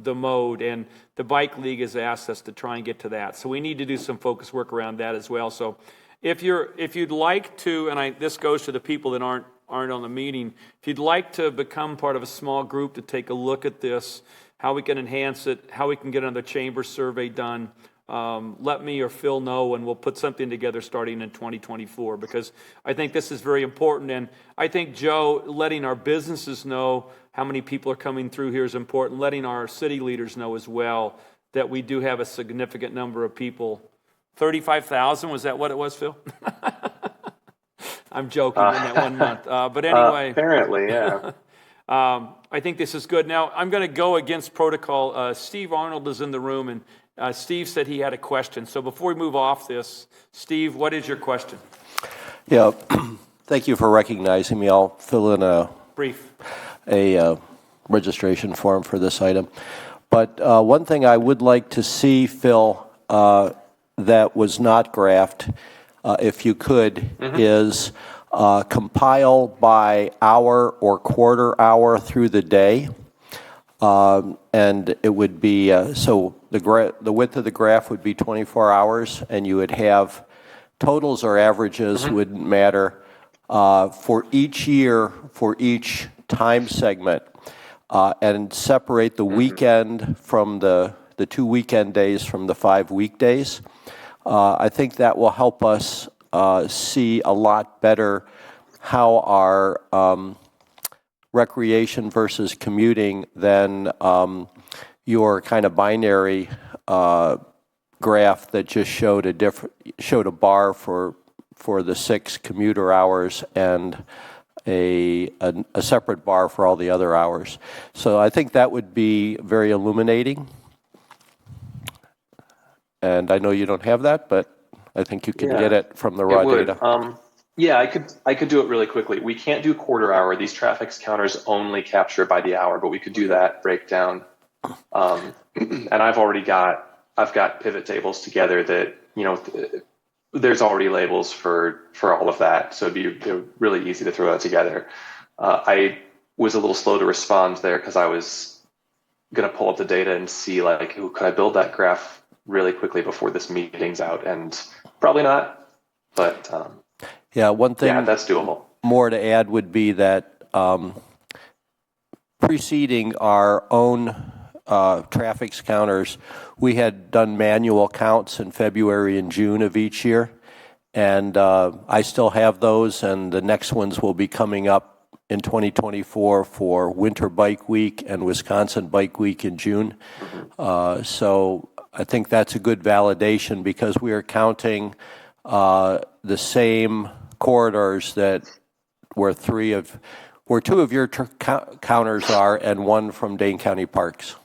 the mode, and the Bike League has asked us to try and get to that. So we need to do some focus work around that as well. So if you'd like to, and this goes to the people that aren't on the meeting, if you'd like to become part of a small group to take a look at this, how we can enhance it, how we can get another chamber survey done, let me or Phil know, and we'll put something together starting in 2024, because I think this is very important. And I think, Joe, letting our businesses know how many people are coming through here is important. Letting our city leaders know as well that we do have a significant number of people. 35,000, was that what it was, Phil? I'm joking in that 1 month. But anyway. Apparently, yeah. I think this is good. Now, I'm going to go against protocol. Steve Arnold is in the room, and Steve said he had a question. So before we move off this, Steve, what is your question? Yeah, thank you for recognizing me. I'll fill in a registration form for this item. But one thing I would like to see, Phil, that was not graphed, if you could, is compile by hour or quarter hour through the day And it would be, so the width of the graph would be 24 hours, and you would have totals or averages wouldn't matter for each year, for each time segment, and separate the weekend from the 2 weekend days from the 5 weekdays. I think that will help us see a lot better how our recreation versus commuting than your kind of binary graph that just showed a bar for the 6 commuter hours and a separate bar for all the other hours. So I think that would be very illuminating. And I know you don't have that, but I think you can get it from the raw data. Yeah, I could do it really quickly. We can't do quarter hour. These traffic counters only capture by the hour, but we could do that breakdown. And I've got pivot tables together that, there's already labels for all of that. So it'd be really easy to throw that together. I was a little slow to respond there because I was going to pull up the data and see could I build that graph really quickly before this meeting's out? And probably not, but one thing that's doable. More to add would be that preceding our own traffic counters, we had done manual counts in February and June of each year, and I still have those, and the next ones will be coming up in 2024 for Winter Bike Week and Wisconsin Bike Week in June. So I think that's a good validation because we are counting the same corridors that where two of your counters are and one from Dane County Parks.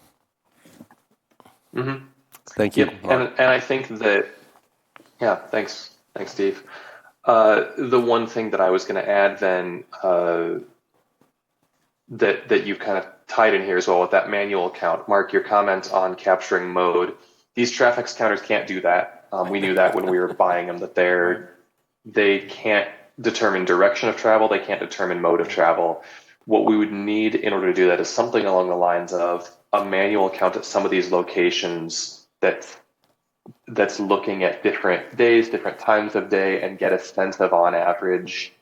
Thank you. Yep. And I think that, thanks, Steve. The one thing that I was going to add then that you've kind of tied in here as well with that manual count. Mark, your comment on capturing mode. These traffic counters can't do that. We knew that when we were buying them, that they can't determine direction of travel. They can't determine mode of travel. What we would need in order to do that is something along the lines of a manual count at some of these locations that's looking at different days, different times of day, and get a sense of, on average,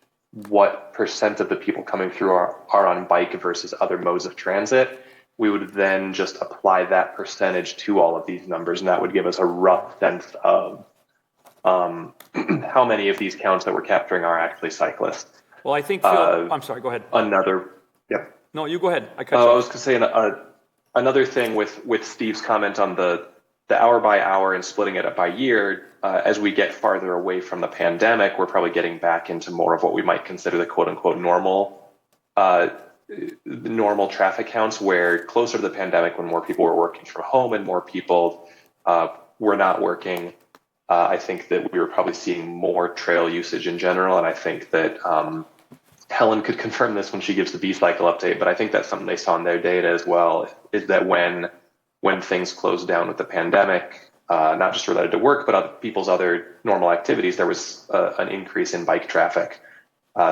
what percent of the people coming through are on bike versus other modes of transit. We would then just apply that percentage to all of these numbers, and that would give us a rough sense of how many of these counts that we're capturing are actually cyclists. Well, I think, Phil, I'm sorry, go ahead. No, you go ahead. I cut you off. I was going to say another thing with Steve's comment on the hour by hour and splitting it up by year. As we get farther away from the pandemic, we're probably getting back into more of what we might consider the quote unquote normal traffic counts, where closer to the pandemic, when more people were working from home and more people were not working, I think that we were probably seeing more trail usage in general. And I think that Helen could confirm this when she gives the B-cycle update, but I think that's something they saw in their data as well, is that when things closed down with the pandemic, not just related to work, but people's other normal activities, there was an increase in bike traffic.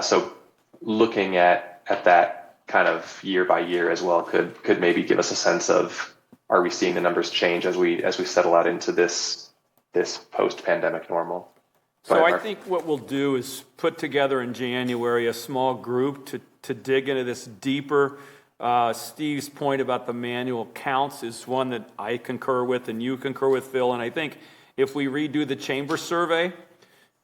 So looking at that kind of year by year as well could maybe give us a sense of, are we seeing the numbers change as we settle out into this post-pandemic normal? So I think what we'll do is put together in January a small group to dig into this deeper. Steve's point about the manual counts is one that I concur with and you concur with, Phil. And I think if we redo the chamber survey,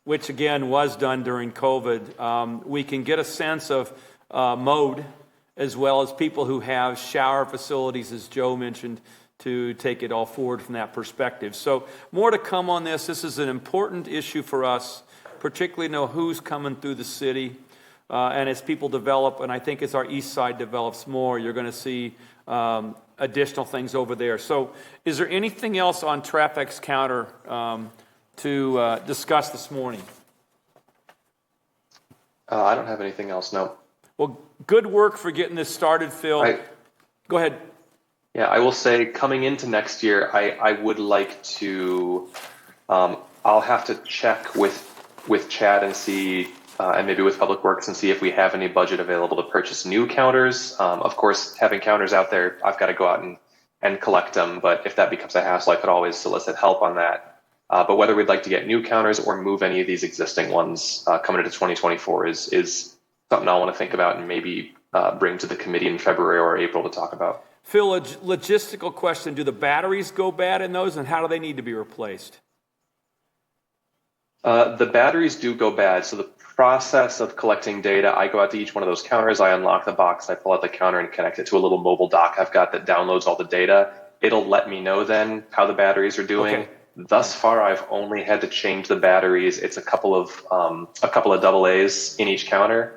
which again was done during COVID, we can get a sense of mode as well as people who have shower facilities, as Joe mentioned, to take it all forward from that perspective. So more to come on this. This is an important issue for us, particularly to know who's coming through the city. And as people develop, and I think as our east side develops more, you're going to see additional things over there. So is there anything else on traffic's counter to discuss this morning? I don't have anything else, no. Well, good work for getting this started, Phil. Go ahead. Yeah, I will say coming into next year, I would like to, I'll have to check with Chad and see and maybe with Public Works and see if we have any budget available to purchase new counters. Of course, having counters out there, I've got to go out and collect them. But if that becomes a hassle, I could always solicit help on that. But whether we'd like to get new counters or move any of these existing ones coming into 2024 is something I want to think about and maybe bring to the committee in February or April to talk about. Phil, a logistical question. Do the batteries go bad in those, and how do they need to be replaced? The batteries do go bad. So the process of collecting data, I go out to each one of those counters, I unlock the box, I pull out the counter and connect it to a little mobile dock I've got that downloads all the data. It'll let me know then how the batteries are doing. Okay. Thus far, I've only had to change the batteries. It's a couple of AA's in each counter.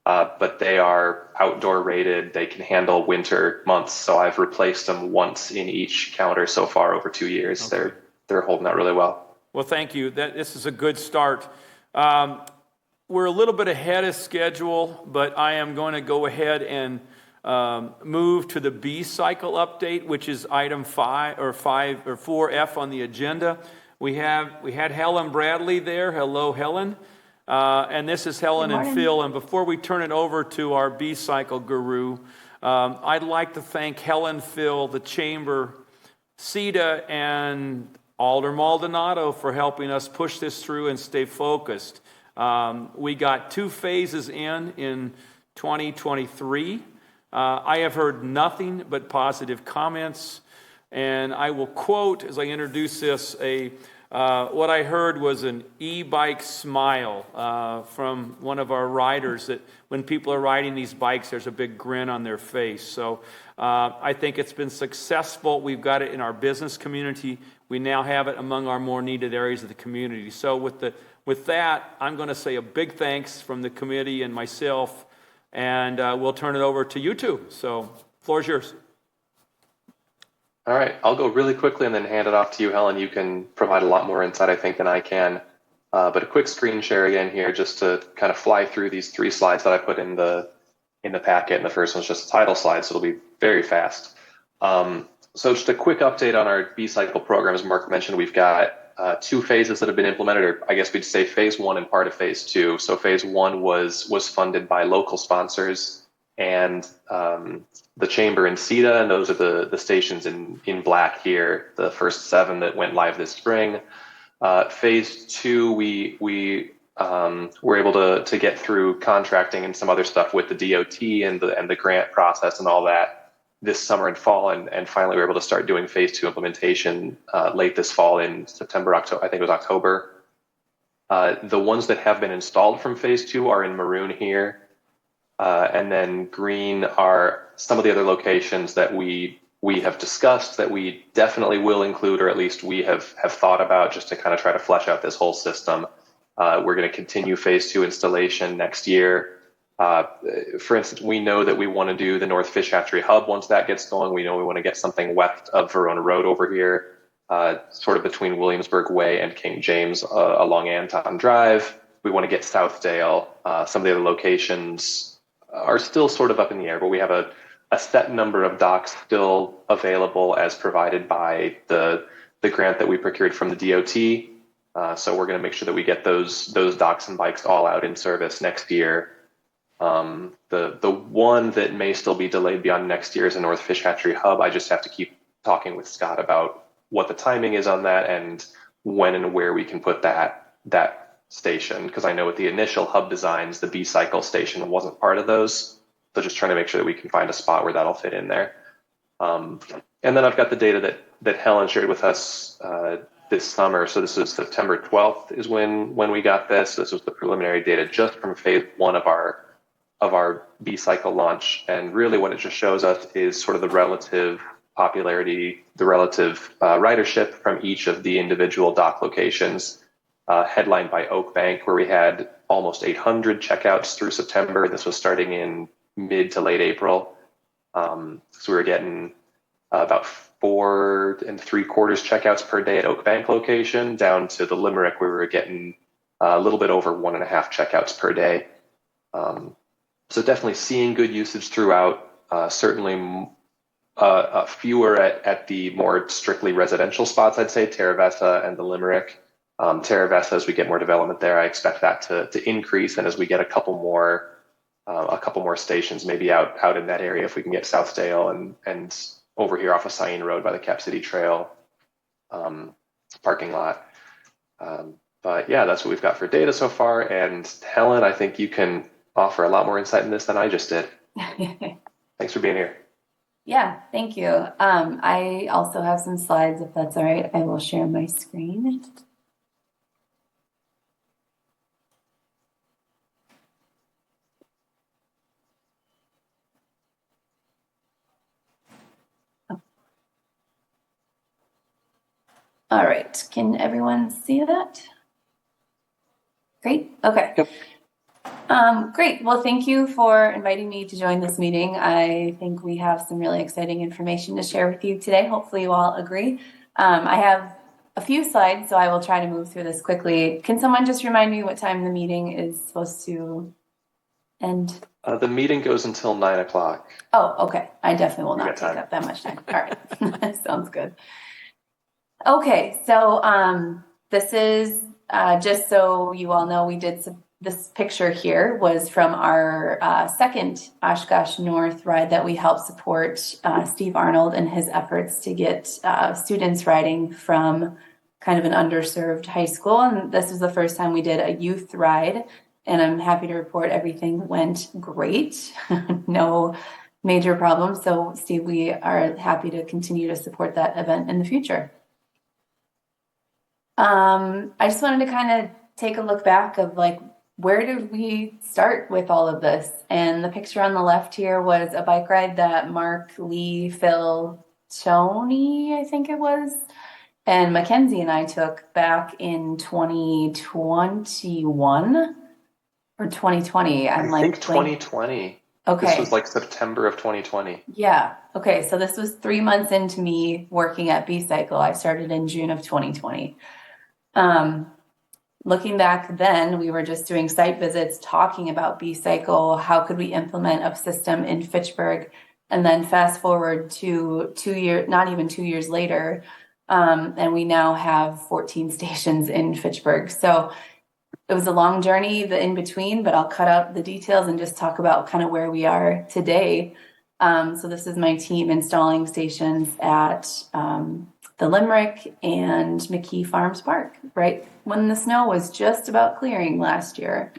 But they are outdoor rated. They can handle winter months. So I've replaced them once in each counter so far over 2 years. Okay. They're holding out really well. Well, thank you. This is a good start. We're a little bit ahead of schedule, but I am going to go ahead and move to the B cycle update, which is item 4F on the agenda. We had Helen Bradley there. Hello, Helen. And this is Helen and Phil. And before we turn it over to our B cycle guru, I'd like to thank Helen, Phil, the Chamber, CETA, and Alder Maldonado for helping us push this through and stay focused. We got 2 phases in 2023. I have heard nothing but positive comments, and I will quote as I introduce this what I heard was an e-bike smile from one of our riders, that when people are riding these bikes, there's a big grin on their face. So I think it's been successful. We've got it in our business community. We now have it among our more needed areas of the community. So with that, I'm going to say a big thanks from the committee and myself, and we'll turn it over to you two. So floor is yours. All right, I'll go really quickly and then hand it off to you, Helen. You can provide a lot more insight, I think, than I can. But a quick screen share again here, just to kind of fly through these 3 slides that I put in the packet. And the first one's just a title slide, so it'll be very fast. So just a quick update on our B cycle program. As Mark mentioned, we've got 2 phases that have been implemented, or I guess we'd say phase 1 and part of phase 2. So phase 1 was funded by local sponsors and the Chamber and CETA, and those are the stations in black here, the first 7 that went live this spring. Phase 2, we were able to get through contracting and some other stuff with the DOT and the grant process and all that this summer and fall, and finally we were able to start doing phase 2 implementation late this fall in September, October. I think it was October. The ones that have been installed from phase 2 are in maroon here. And then green are some of the other locations that we have discussed that we definitely will include, or at least we have thought about, just to kind of try to flesh out this whole system. We're going to continue phase 2 installation next year. For instance, we know that we want to do the North Fish Hatchery Hub once that gets going. We know we want to get something west of Verona Road over here, sort of between Williamsburg Way and King James along Anton Drive. We want to get Southdale. Some of the other locations are still sort of up in the air, but we have a set number of docks still available as provided by the grant that we procured from the DOT. So we're going to make sure that we get those docks and bikes all out in service next year. The one that may still be delayed beyond next year is a North Fish Hatchery Hub. I just have to keep talking with Scott about what the timing is on that and when and where we can put that station, because I know with the initial hub designs, the B cycle station wasn't part of those. So just trying to make sure that we can find a spot where that'll fit in there. And then I've got the data that Helen shared with us this summer. So this is September 12th is when we got this. This was the preliminary data just from phase 1 of our B cycle launch. And really what it just shows us is sort of the relative popularity, the relative ridership from each of the individual dock locations. Headlined by Oak Bank, where we had almost 800 checkouts through September. This was starting in mid to late April. So we were getting about 4 3/4 checkouts per day at Oak Bank location, down to the Limerick, where we were getting a little bit over 1.5 checkouts per day. So definitely seeing good usage throughout. Certainly fewer at the more strictly residential spots, I'd say, Terravessa and the Limerick. Terravessa, as we get more development there, I expect that to increase. And as we get a couple more stations, maybe out in that area, if we can get Southdale and over here off of Cyene Road by the Cap City Trail parking lot. But yeah, that's what we've got for data so far. And Helen, I think you can offer a lot more insight in this than I just did. Thanks for being here. Yeah, thank you. I also have some slides, if that's all right. I will share my screen. All right, can everyone see that? Great, okay. Yep. Great, well, thank you for inviting me to join this meeting. I think we have some really exciting information to share with you today. Hopefully you all agree. I have a few slides, so I will try to move through this quickly. Can someone just remind me what time the meeting is supposed to end? The meeting goes until 9 o'clock. Oh, okay. I definitely will You not got take time. up that much time. All right. Sounds good. Okay, so this is just so you all know, we did this picture here was from our second Oshkosh North ride that we helped support Steve Arnold in his efforts to get students riding from kind of an underserved high school. And this was the first time we did a youth ride. And I'm happy to report everything went great. No major problems. So Steve, we are happy to continue to support that event in the future. I just wanted to kind of take a look back of like, where did we start with all of this? And the picture on the left here was a bike ride that Mark, Lee, Phil, Tony, I think it was, and Mackenzie and I took back in 2021 or 2020. I think 2020. Okay. This was like September of 2020. Yeah. Okay. So this was 3 months into me working at B-Cycle. I started in June of 2020. Looking back then, we were just doing site visits, talking about B-Cycle, how could we implement a system in Fitchburg, and then fast forward to 2 years, not even 2 years later, and we now have 14 stations in Fitchburg. So it was a long journey, the in between, but I'll cut out the details and just talk about kind of where we are today. So this is my team installing stations at the Limerick and McKee Farms Park, right when the snow was just about clearing this year.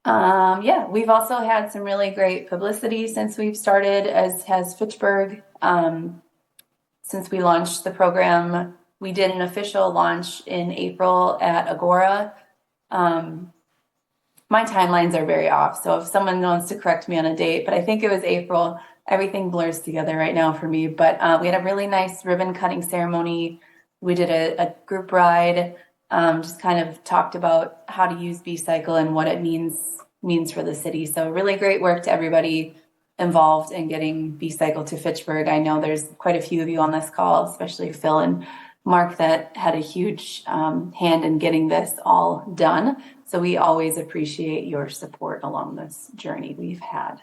Yeah, we've also had some really great publicity since we've started, as has Fitchburg. Since we launched the program, we did an official launch in April at Agora. My timelines are very off, so if someone wants to correct me on a date, but I think it was April. Everything blurs together right now for me, but we had a really nice ribbon cutting ceremony. We did a group ride, just kind of talked about how to use B-Cycle and what it means for the city. So really great work to everybody involved in getting B-Cycle to Fitchburg. I know there's quite a few of you on this call, especially Phil and Mark, that had a huge hand in getting this all done. So we always appreciate your support along this journey we've had.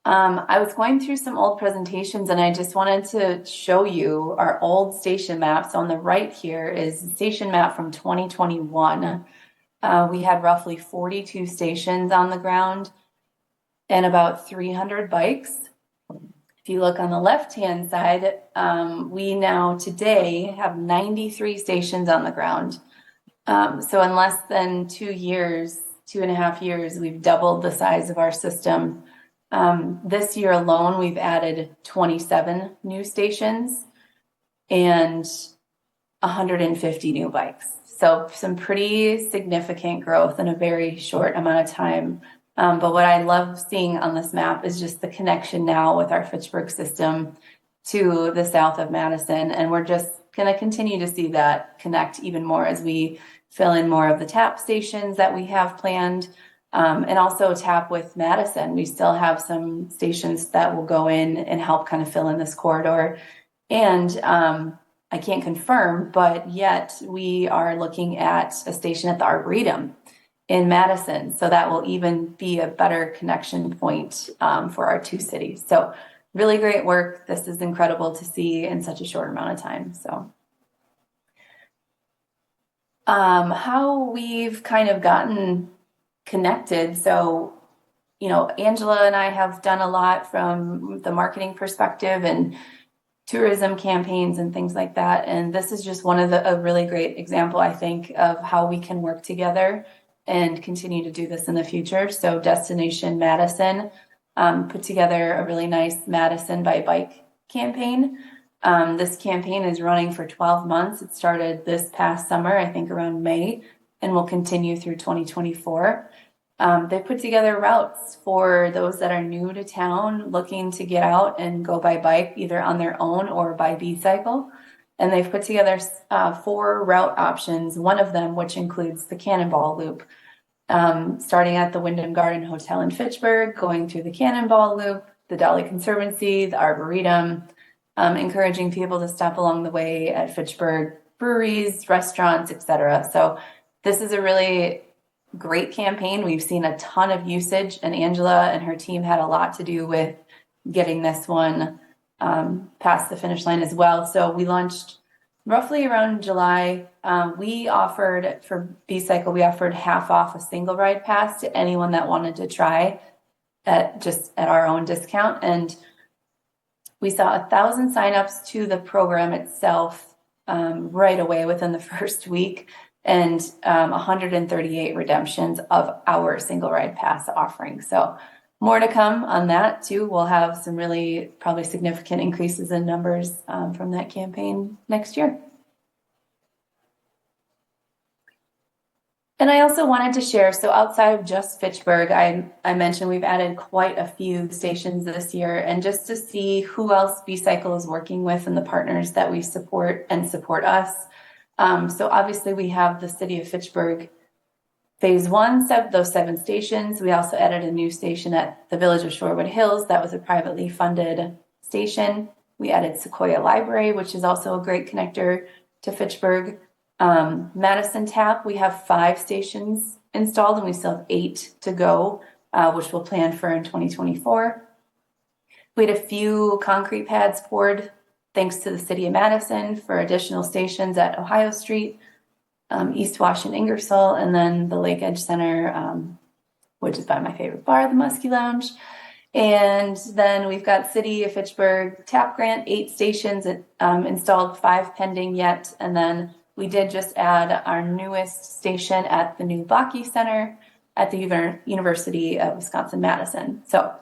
I was going through some old presentations and I just wanted to show you our old station maps. On the right here is the station map from 2021. We had roughly 42 stations on the ground and about 300 bikes. If you look on the left-hand side, we now today have 93 stations on the ground. So in less than 2 years, 2.5 years, we've doubled the size of our system. This year alone, we've added 27 new stations and 150 new bikes. So some pretty significant growth in a very short amount of time. But what I love seeing on this map is just the connection now with our Fitchburg system to the south of Madison. And we're just going to continue to see that connect even more as we fill in more of the tap stations that we have planned. And also tap with Madison. We still have some stations that will go in and help kind of fill in this corridor. And I can't confirm, but yet we are looking at a station at the Arboretum in Madison. So that will even be a better connection point for our two cities. So really great work. This is incredible to see in such a short amount of time. So How we've kind of gotten connected. So, Angela and I have done a lot from the marketing perspective and tourism campaigns and things like that. And this is just one of a really great example, I think, of how we can work together and continue to do this in the future. So Destination Madison put together a really nice Madison by Bike campaign. This campaign is running for 12 months. It started this past summer, I think around May, and will continue through 2024. They put together routes for those that are new to town looking to get out and go by bike, either on their own or by B-cycle. And they've put together 4 route options, one of them which includes the Cannonball Loop, starting at the Wyndham Garden Hotel in Fitchburg, going through the Cannonball Loop, the Dolly Conservancy, the Arboretum, encouraging people to stop along the way at Fitchburg breweries, restaurants, etc. So this is a really great campaign. We've seen a ton of usage, and Angela and her team had a lot to do with getting this one past the finish line as well. So we launched roughly around July. We offered for B-Cycle, we offered half off a single ride pass to anyone that wanted to try at our own discount. And we saw 1,000 signups to the program itself right away within the first week, and 138 redemptions of our single ride pass offering. So more to come on that too. We'll have some really probably significant increases in numbers from that campaign next year. And I also wanted to share, so outside of just Fitchburg, I mentioned we've added quite a few stations this year, and just to see who else B-Cycle is working with and the partners that we support and support us. So obviously we have the city of Fitchburg phase 1, those 7 stations. We also added a new station at the village of Shorewood Hills. That was a privately funded station. We added Sequoia Library, which is also a great connector to Fitchburg. Madison Tap, we have 5 stations installed, and we still have 8 to go, which we'll plan for in 2024. We had a few concrete pads poured thanks to the city of Madison for additional stations at Ohio Street, East Wash and Ingersoll, and then the Lake Edge Center, which is by my favorite bar, the Muskie Lounge. And then we've got City of Fitchburg TAP grant, 8 stations installed, 5 pending yet. And then we did just add our newest station at the new Baki Center at the University of Wisconsin-Madison. So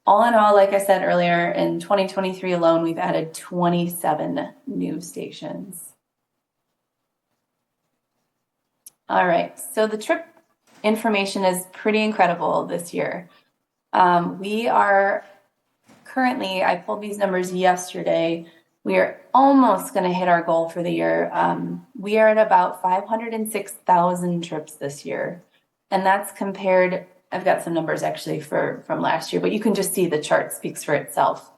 all in all, like I said earlier, in 2023 alone, we've added 27 new stations. All right, so the trip information is pretty incredible this year. We are currently, I pulled these numbers yesterday, we are almost going to hit our goal for the year. We are at about 506,000 trips this year, and that's compared, I've got some numbers actually from last year, but you can just see the chart speaks for itself.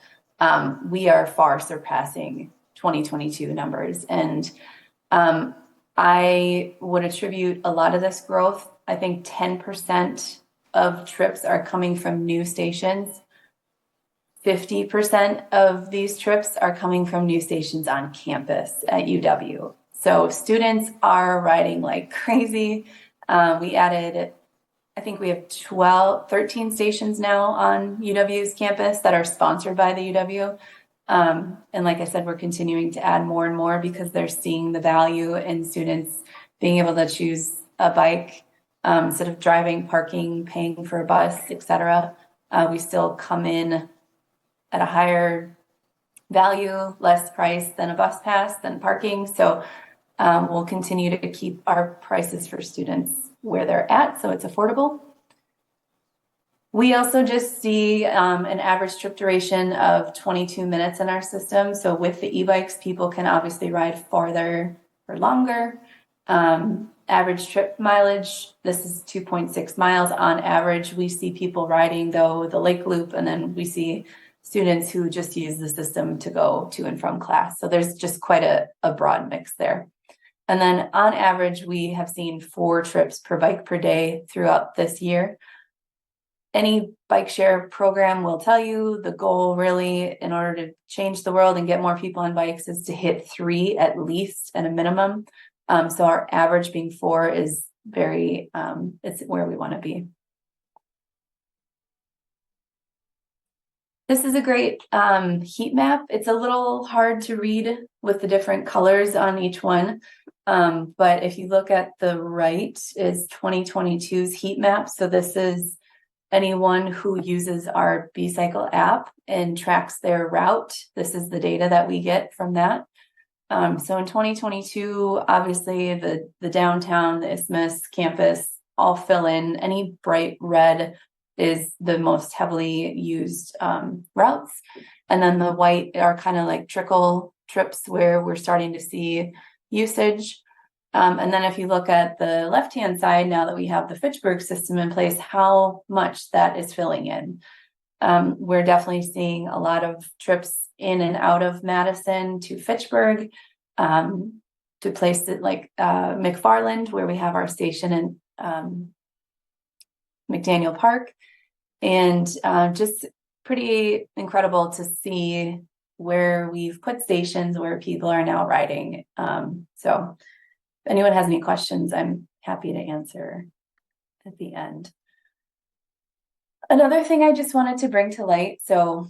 We are far surpassing 2022 numbers, and I would attribute a lot of this growth. I think 10% of trips are coming from new stations. 50% of these trips are coming from new stations on campus at UW. So students are riding like crazy. We added, I think we have 13 stations now on UW's campus that are sponsored by the UW. And like I said, we're continuing to add more and more because they're seeing the value in students being able to choose a bike instead of driving, parking, paying for a bus, etc. We still come in at a higher value, less price than a bus pass, than parking. So we'll continue to keep our prices for students where they're at, so it's affordable. We also just see an average trip duration of 22 minutes in our system. So with the e-bikes, people can obviously ride farther or longer. Average trip mileage, this is 2.6 miles on average. We see people riding, though, the Lake Loop, and then we see students who just use the system to go to and from class. So there's just quite a broad mix there. And then on average, we have seen 4 trips per bike per day throughout this year. Any bike share program will tell you the goal really in order to change the world and get more people on bikes is to hit 3 at least at a minimum. So our average being 4 is very, it's where we want to be. This is a great heat map. It's a little hard to read with the different colors on each one. But if you look at the right is 2022's heat map. So this is anyone who uses our B-Cycle app and tracks their route. This is the data that we get from that. So in 2022, obviously the downtown, the Isthmus campus all fill in. Any bright red is the most heavily used routes. And then the white are kind of like trickle trips where we're starting to see usage. And then if you look at the left-hand side, now that we have the Fitchburg system in place, how much that is filling in. We're definitely seeing a lot of trips in and out of Madison to Fitchburg, to places like McFarland, where we have our station in McDaniel Park. And just pretty incredible to see where we've put stations where people are now riding. So if anyone has any questions, I'm happy to answer at the end. Another thing I just wanted to bring to light. So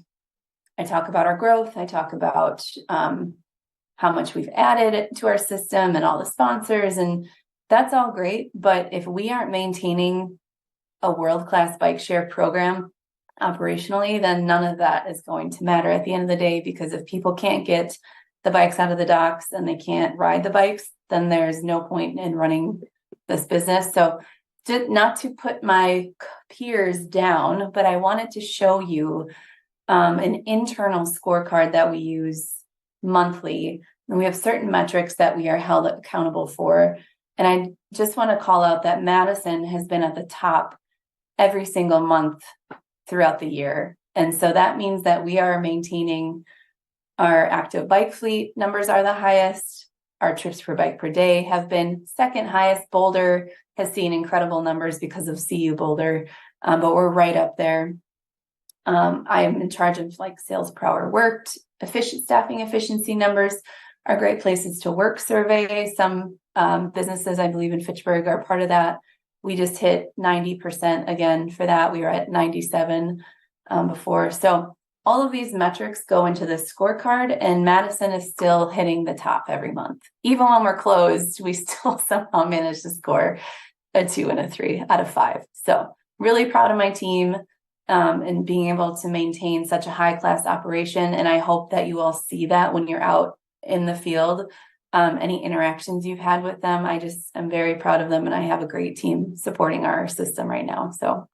I talk about our growth. I talk about how much we've added to our system and all the sponsors, and that's all great. But if we aren't maintaining a world-class bike share program operationally, then none of that is going to matter at the end of the day, because if people can't get the bikes out of the docks and they can't ride the bikes, then there's no point in running this business. So not to put my peers down, but I wanted to show you an internal scorecard that we use monthly. And we have certain metrics that we are held accountable for. And I just want to call out that Madison has been at the top every single month throughout the year. And so that means that we are maintaining our active bike fleet numbers are the highest. Our trips per bike per day have been second highest. Boulder has seen incredible numbers because of CU Boulder, but we're right up there. I am in charge of like sales per hour worked, staffing efficiency numbers are great places to work survey. Some businesses, I believe in Fitchburg, are part of that. We just hit 90% again for that. We were at 97 before. So all of these metrics go into this scorecard, and Madison is still hitting the top every month. Even when we're closed, we still somehow manage to score a 2 and a 3 out of 5. So really proud of my team and being able to maintain such a high class operation. And I hope that you all see that when you're out in the field. Any interactions you've had with them, I'm very proud of them, and I have a great team supporting our system right now. So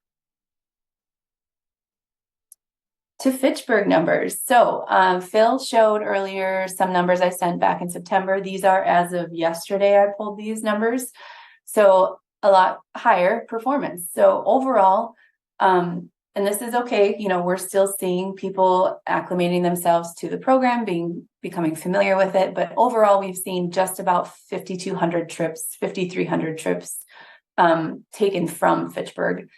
to Fitchburg numbers. So Phil showed earlier some numbers I sent back in September. These are as of yesterday, I pulled these numbers. So a lot higher performance. So overall, and this is okay, we're still seeing people acclimating themselves to the program, becoming familiar with it. But overall, we've seen just about 5,200 trips, 5,300 trips taken from Fitchburg.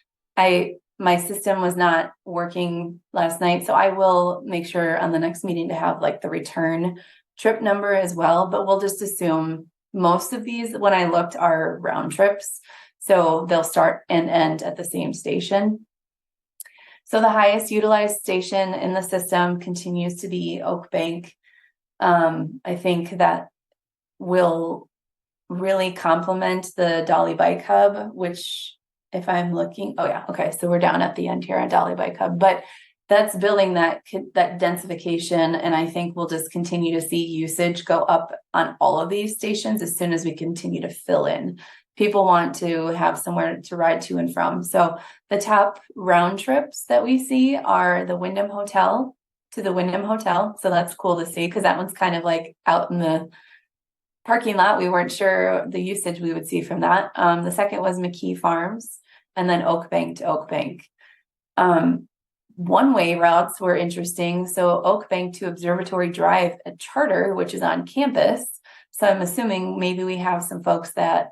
My system was not working last night, so I will make sure on the next meeting to have like the return trip number as well. But we'll just assume most of these, when I looked, are round trips. So they'll start and end at the same station. So the highest utilized station in the system continues to be Oak Bank. I think that will really complement the Dolly Bike Hub, which if I'm looking, so we're down at the end here on Dolly Bike Hub, but that's building that densification. And I think we'll just continue to see usage go up on all of these stations as soon as we continue to fill in. People want to have somewhere to ride to and from. So the top round trips that we see are the Wyndham Hotel to the Wyndham Hotel. So that's cool to see, because that one's kind of like out in the parking lot. We weren't sure the usage we would see from that. The second was McKee Farms, and then Oak Bank to Oak Bank. One-way routes were interesting. So Oak Bank to Observatory Drive at Charter, which is on campus. So I'm assuming maybe we have some folks that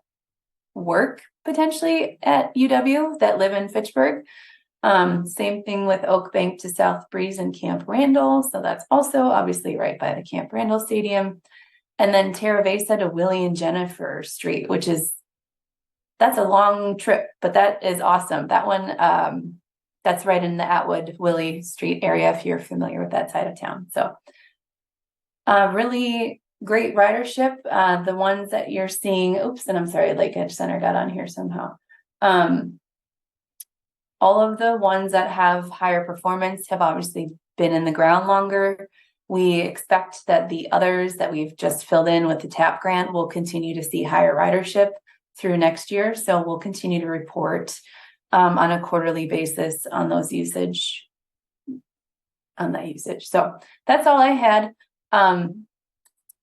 work potentially at UW that live in Fitchburg. Same thing with Oak Bank to South Breeze and Camp Randall. So that's also obviously right by the Camp Randall Stadium. And then Terravesa to Willie and Jennifer Street, that's a long trip, but that is awesome. That one, that's right in the Atwood Willie Street area, if you're familiar with that side of town. So really great ridership. The ones that you're seeing, and I'm sorry, Lake Edge Center got on here somehow. All of the ones that have higher performance have obviously been in the ground longer. We expect that the others that we've just filled in with the TAP grant will continue to see higher ridership through next year. So we'll continue to report on a quarterly basis on that usage. So that's all I had. The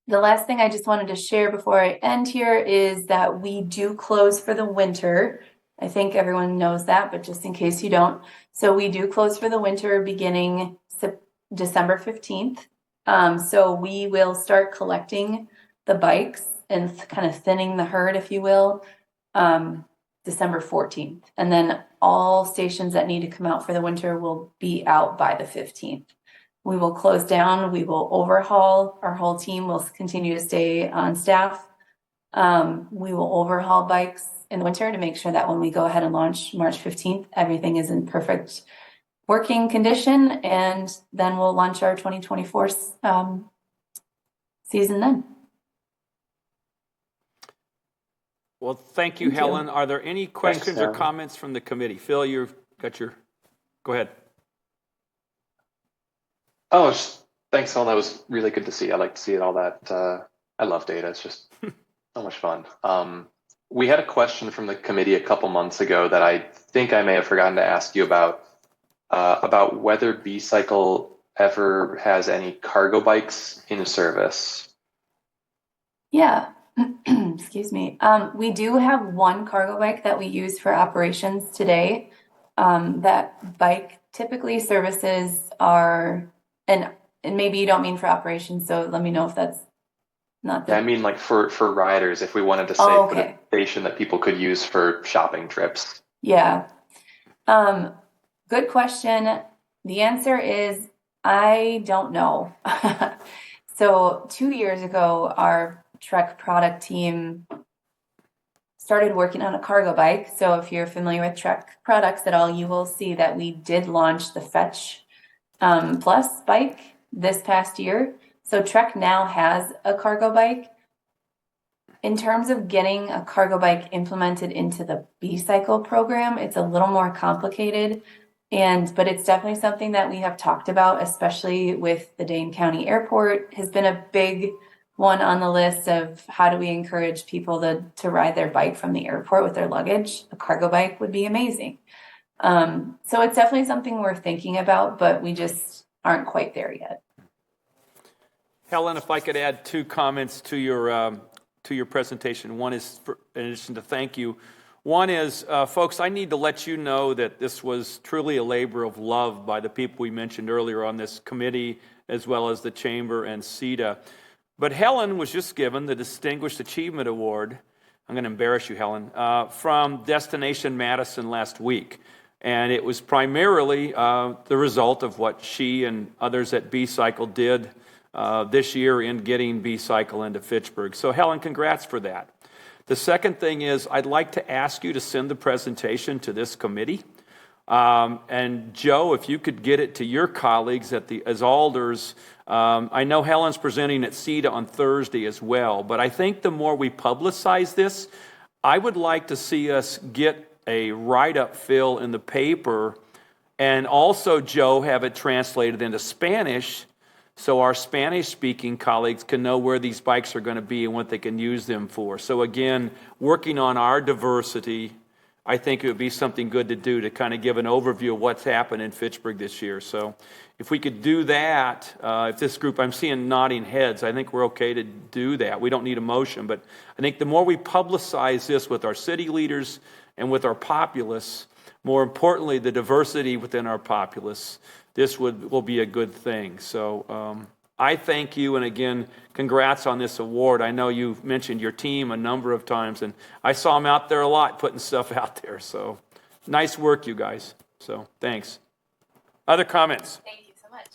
last thing I just wanted to share before I end here is that we do close for the winter. I think everyone knows that, but just in case you don't. So we do close for the winter beginning December 15th. So we will start collecting the bikes and kind of thinning the herd, if you will, December 14th. And then all stations that need to come out for the winter will be out by the 15th. We will close down. We will overhaul. Our whole team will continue to stay on staff. We will overhaul bikes in the winter to make sure that when we go ahead and launch March 15th, everything is in perfect working condition. And then we'll launch our 2024 season then. Well, thank you, Helen. Are there any questions or Sam. comments from the committee? Phil, you've got go ahead. Oh, thanks, Helen. That was really good to see. I like to see all that. I love data. It's just so much fun. We had a question from the committee a couple months ago that I think I may have forgotten to ask you about whether B-Cycle ever has any cargo bikes in service. Yeah. Excuse me. We do have one cargo bike that we use for operations today. That bike typically services and maybe you don't mean for operations, so let me know if that's not the... I mean, like for riders, if we wanted to say put a station that people could use for shopping trips. Yeah. Good question. The answer is I don't know. So 2 years ago, our Trek product team started working on a cargo bike. So if you're familiar with Trek products at all, you will see that we did launch the Fetch Plus bike this past year. So Trek now has a cargo bike. In terms of getting a cargo bike implemented into the B-Cycle program, it's a little more complicated. But it's definitely something that we have talked about, especially with the Dane County Airport has been a big one on the list of how do we encourage people to ride their bike from the airport with their luggage. A cargo bike would be amazing. So it's definitely something we're thinking about, but we just aren't quite there yet. Helen, if I could add 2 comments to your presentation. One is, in addition to thank you, one is, folks, I need to let you know that this was truly a labor of love by the people we mentioned earlier on this committee, as well as the Chamber and CETA. But Helen was just given the Distinguished Achievement Award, I'm going to embarrass you, Helen, from Destination Madison last week. And it was primarily the result of what she and others at B-Cycle did this year in getting B-Cycle into Fitchburg. So Helen, congrats for that. The second thing is I'd like to ask you to send the presentation to this committee. And Joe, if you could get it to your colleagues as alders. I know Helen's presenting at CETA on Thursday as well, but I think the more we publicize this, I would like to see us get a write-up, Phil, in the paper, and also, Joe, have it translated into Spanish so our Spanish-speaking colleagues can know where these bikes are going to be and what they can use them for. So again, working on our diversity, I think it would be something good to do to kind of give an overview of what's happened in Fitchburg this year. So if we could do that, if this group, I'm seeing nodding heads, I think we're okay to do that. We don't need a motion, but I think the more we publicize this with our city leaders and with our populace, more importantly, the diversity within our populace, this will be a good thing. So I thank you, and again, congrats on this award. I know you've mentioned your team a number of times, and I saw them out there a lot putting stuff out there. So nice work, you guys. So thanks. Other comments? Thank you so much.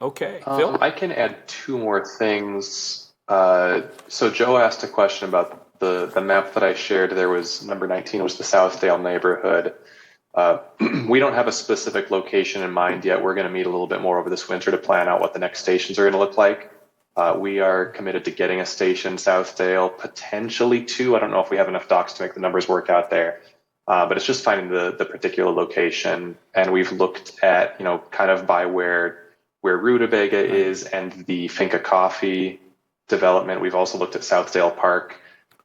Okay, Phil? I can add two more things. So Joe asked a question about the map that I shared. There was number 19 was the Southdale neighborhood. We don't have a specific location in mind yet. We're going to meet a little bit more over this winter to plan out what the next stations are going to look like. We are committed to getting a station Southdale, potentially two. I don't know if we have enough docs to make the numbers work out there. But it's just finding the particular location. And we've looked at, kind of by where Rutabaga is and the Finca Coffee development. We've also looked at Southdale Park.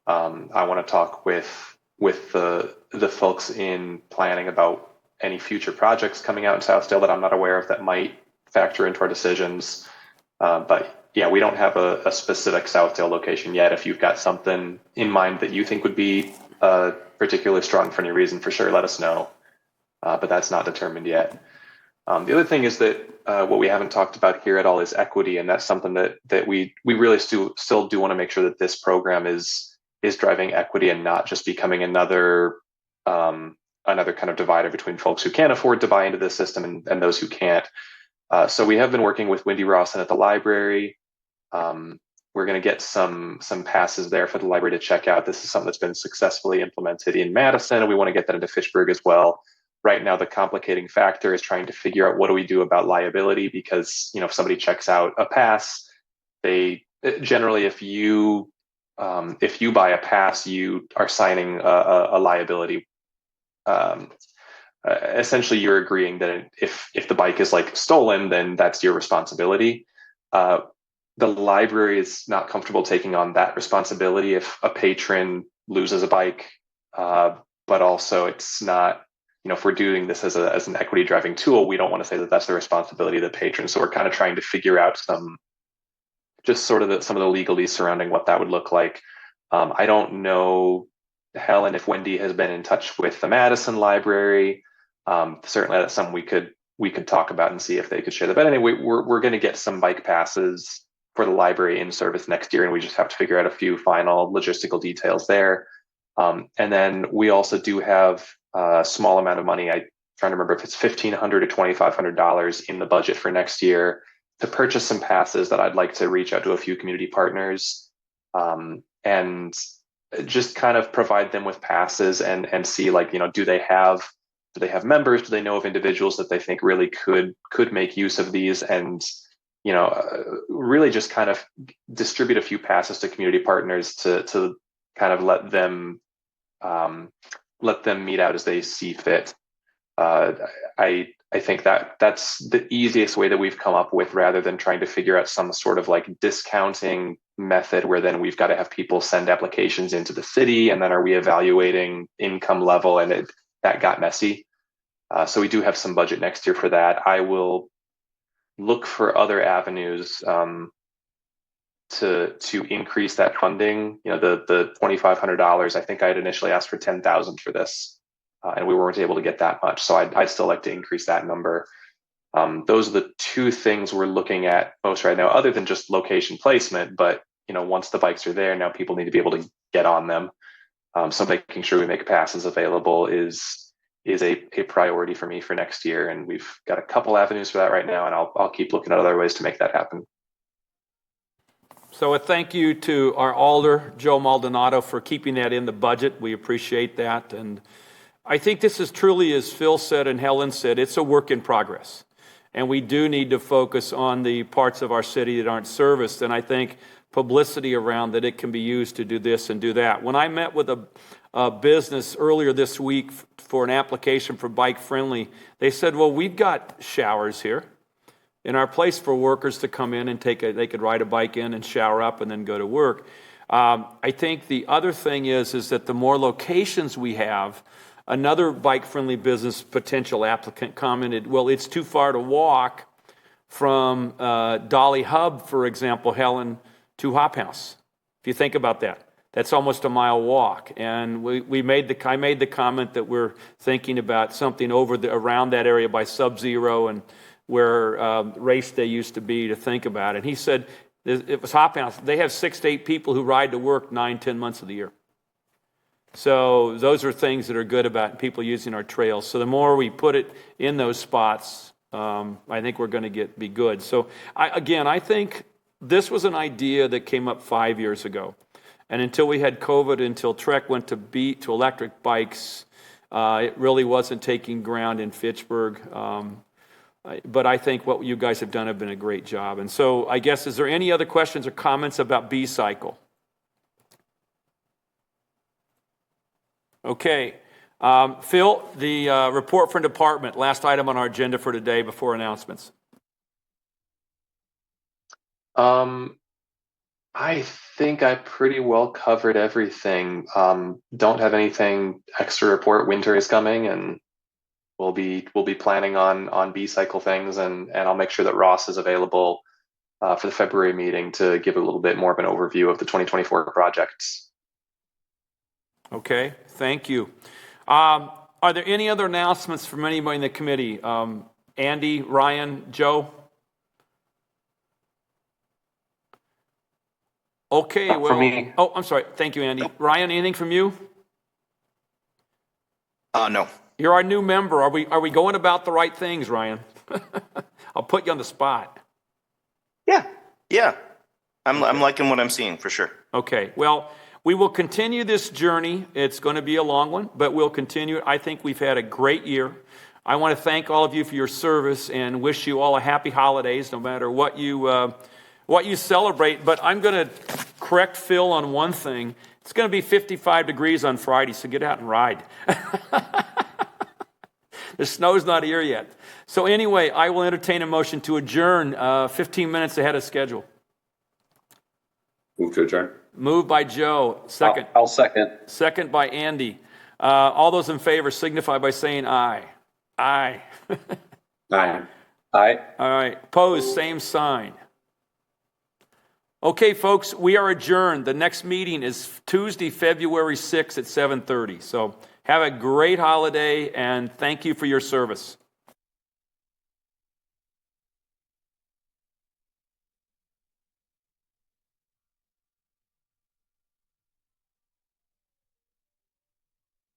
I want to talk with the folks in planning about any future projects coming out in Southdale that I'm not aware of that might factor into our decisions. But yeah, we don't have a specific Southdale location yet. If you've got something in mind that you think would be particularly strong for any reason, for sure, let us know. But that's not determined yet. The other thing is that what we haven't talked about here at all is equity, and that's something that we really still do want to make sure that this program is driving equity and not just becoming another kind of divider between folks who can't afford to buy into this system and those who can't. So we have been working with Wendy Rawson at the library. We're going to get some passes there for the library to check out. This is something that's been successfully implemented in Madison, and we want to get that into Fitchburg as well. Right now, the complicating factor is trying to figure out what do we do about liability, because if somebody checks out a pass, they generally, if you buy a pass, you are signing a liability. Essentially, you're agreeing that if the bike is stolen, then that's your responsibility. The library is not comfortable taking on that responsibility if a patron loses a bike, but also it's not. If we're doing this as an equity driving tool, we don't want to say that that's the responsibility of the patron. So we're kind of trying to figure out some of the legalese surrounding what that would look like. I don't know, Helen, if Wendy has been in touch with the Madison Library. Certainly that's something we could talk about and see if they could share that. But anyway, we're going to get some bike passes for the library in service next year, and we just have to figure out a few final logistical details there. And then we also do have a small amount of money. I'm trying to remember if it's $1,500 to $2,500 in the budget for next year to purchase some passes that I'd like to reach out to a few community partners and just kind of provide them with passes and see do they have members? Do they know of individuals that they think really could make use of these? And really just kind of distribute a few passes to community partners to kind of let them meet out as they see fit. I think that's the easiest way that we've come up with, rather than trying to figure out some sort of discounting method where then we've got to have people send applications into the city, and then are we evaluating income level, and that got messy. So we do have some budget next year for that. I will look for other avenues to increase that funding. The $2,500. I think I had initially asked for $10,000 for this, and we weren't able to get that much. So I'd still like to increase that number. Those are the two things we're looking at most right now, other than just location placement. But once the bikes are there, now people need to be able to get on them. So making sure we make passes available is a priority for me for next year, and we've got a couple avenues for that right now, and I'll keep looking at other ways to make that happen. So a thank you to our alder, Joe Maldonado, for keeping that in the budget. We appreciate that. And I think this is truly, as Phil said and Helen said, it's a work in progress. And we do need to focus on the parts of our city that aren't serviced. And I think publicity around that it can be used to do this and do that. When I met with a business earlier this week for an application for Bike Friendly, they said, well, we've got showers here in our place for workers to come in and they could ride a bike in and shower up and then go to work. I think the other thing is that the more locations we have, another bike-friendly business potential applicant commented, well, it's too far to walk from Dolly Hub, for example, Helen, to Hop House. If you think about that, that's almost a mile walk. And I made the comment that we're thinking about something around that area by Sub-Zero and where race day used to be, to think about it. And he said it was Hop House. They have 6 to 8 people who ride to work 9-10 months of the year. So those are things that are good about people using our trails. So the more we put it in those spots, I think we're going to be good. So I think this was an idea that came up 5 years ago. And until we had COVID, until Trek went to electric bikes, it really wasn't taking ground in Fitchburg. But I think what you guys have done have been a great job. And so I guess, is there any other questions or comments about B-Cycle? Okay. Phil, the report from department, last item on our agenda for today before announcements. I think I pretty well covered everything. Don't have anything extra to report. Winter is coming, and we'll be planning on B-Cycle things, and I'll make sure that Ross is available for the February meeting to give a little bit more of an overview of the 2024 projects. Okay, thank you. Are there any other announcements from anybody in the committee? Andy, Ryan, Joe? Okay, well. For me. Oh, I'm sorry. Thank you, Andy. Ryan, anything from you? No. You're our new member. Are we going about the right things, Ryan? I'll put you on the spot. Yeah. I'm liking what I'm seeing for sure. Okay, well, we will continue this journey. It's going to be a long one, but we'll continue. I think we've had a great year. I want to thank all of you for your service and wish you all a happy holidays, no matter what you celebrate. But I'm going to correct Phil on one thing. It's going to be 55 degrees on Friday, so get out and ride. The snow's not here yet. So anyway, I will entertain a motion to adjourn 15 minutes ahead of schedule. Move to adjourn. Moved by Joe. Second. I'll second. Second by Andy. All those in favor signify by saying aye. Aye. Aye. Aye. All right. Opposed, same sign. Okay, folks, we are adjourned. The next meeting is Tuesday, February 6th at 7:30. So have a great holiday, and thank you for your service.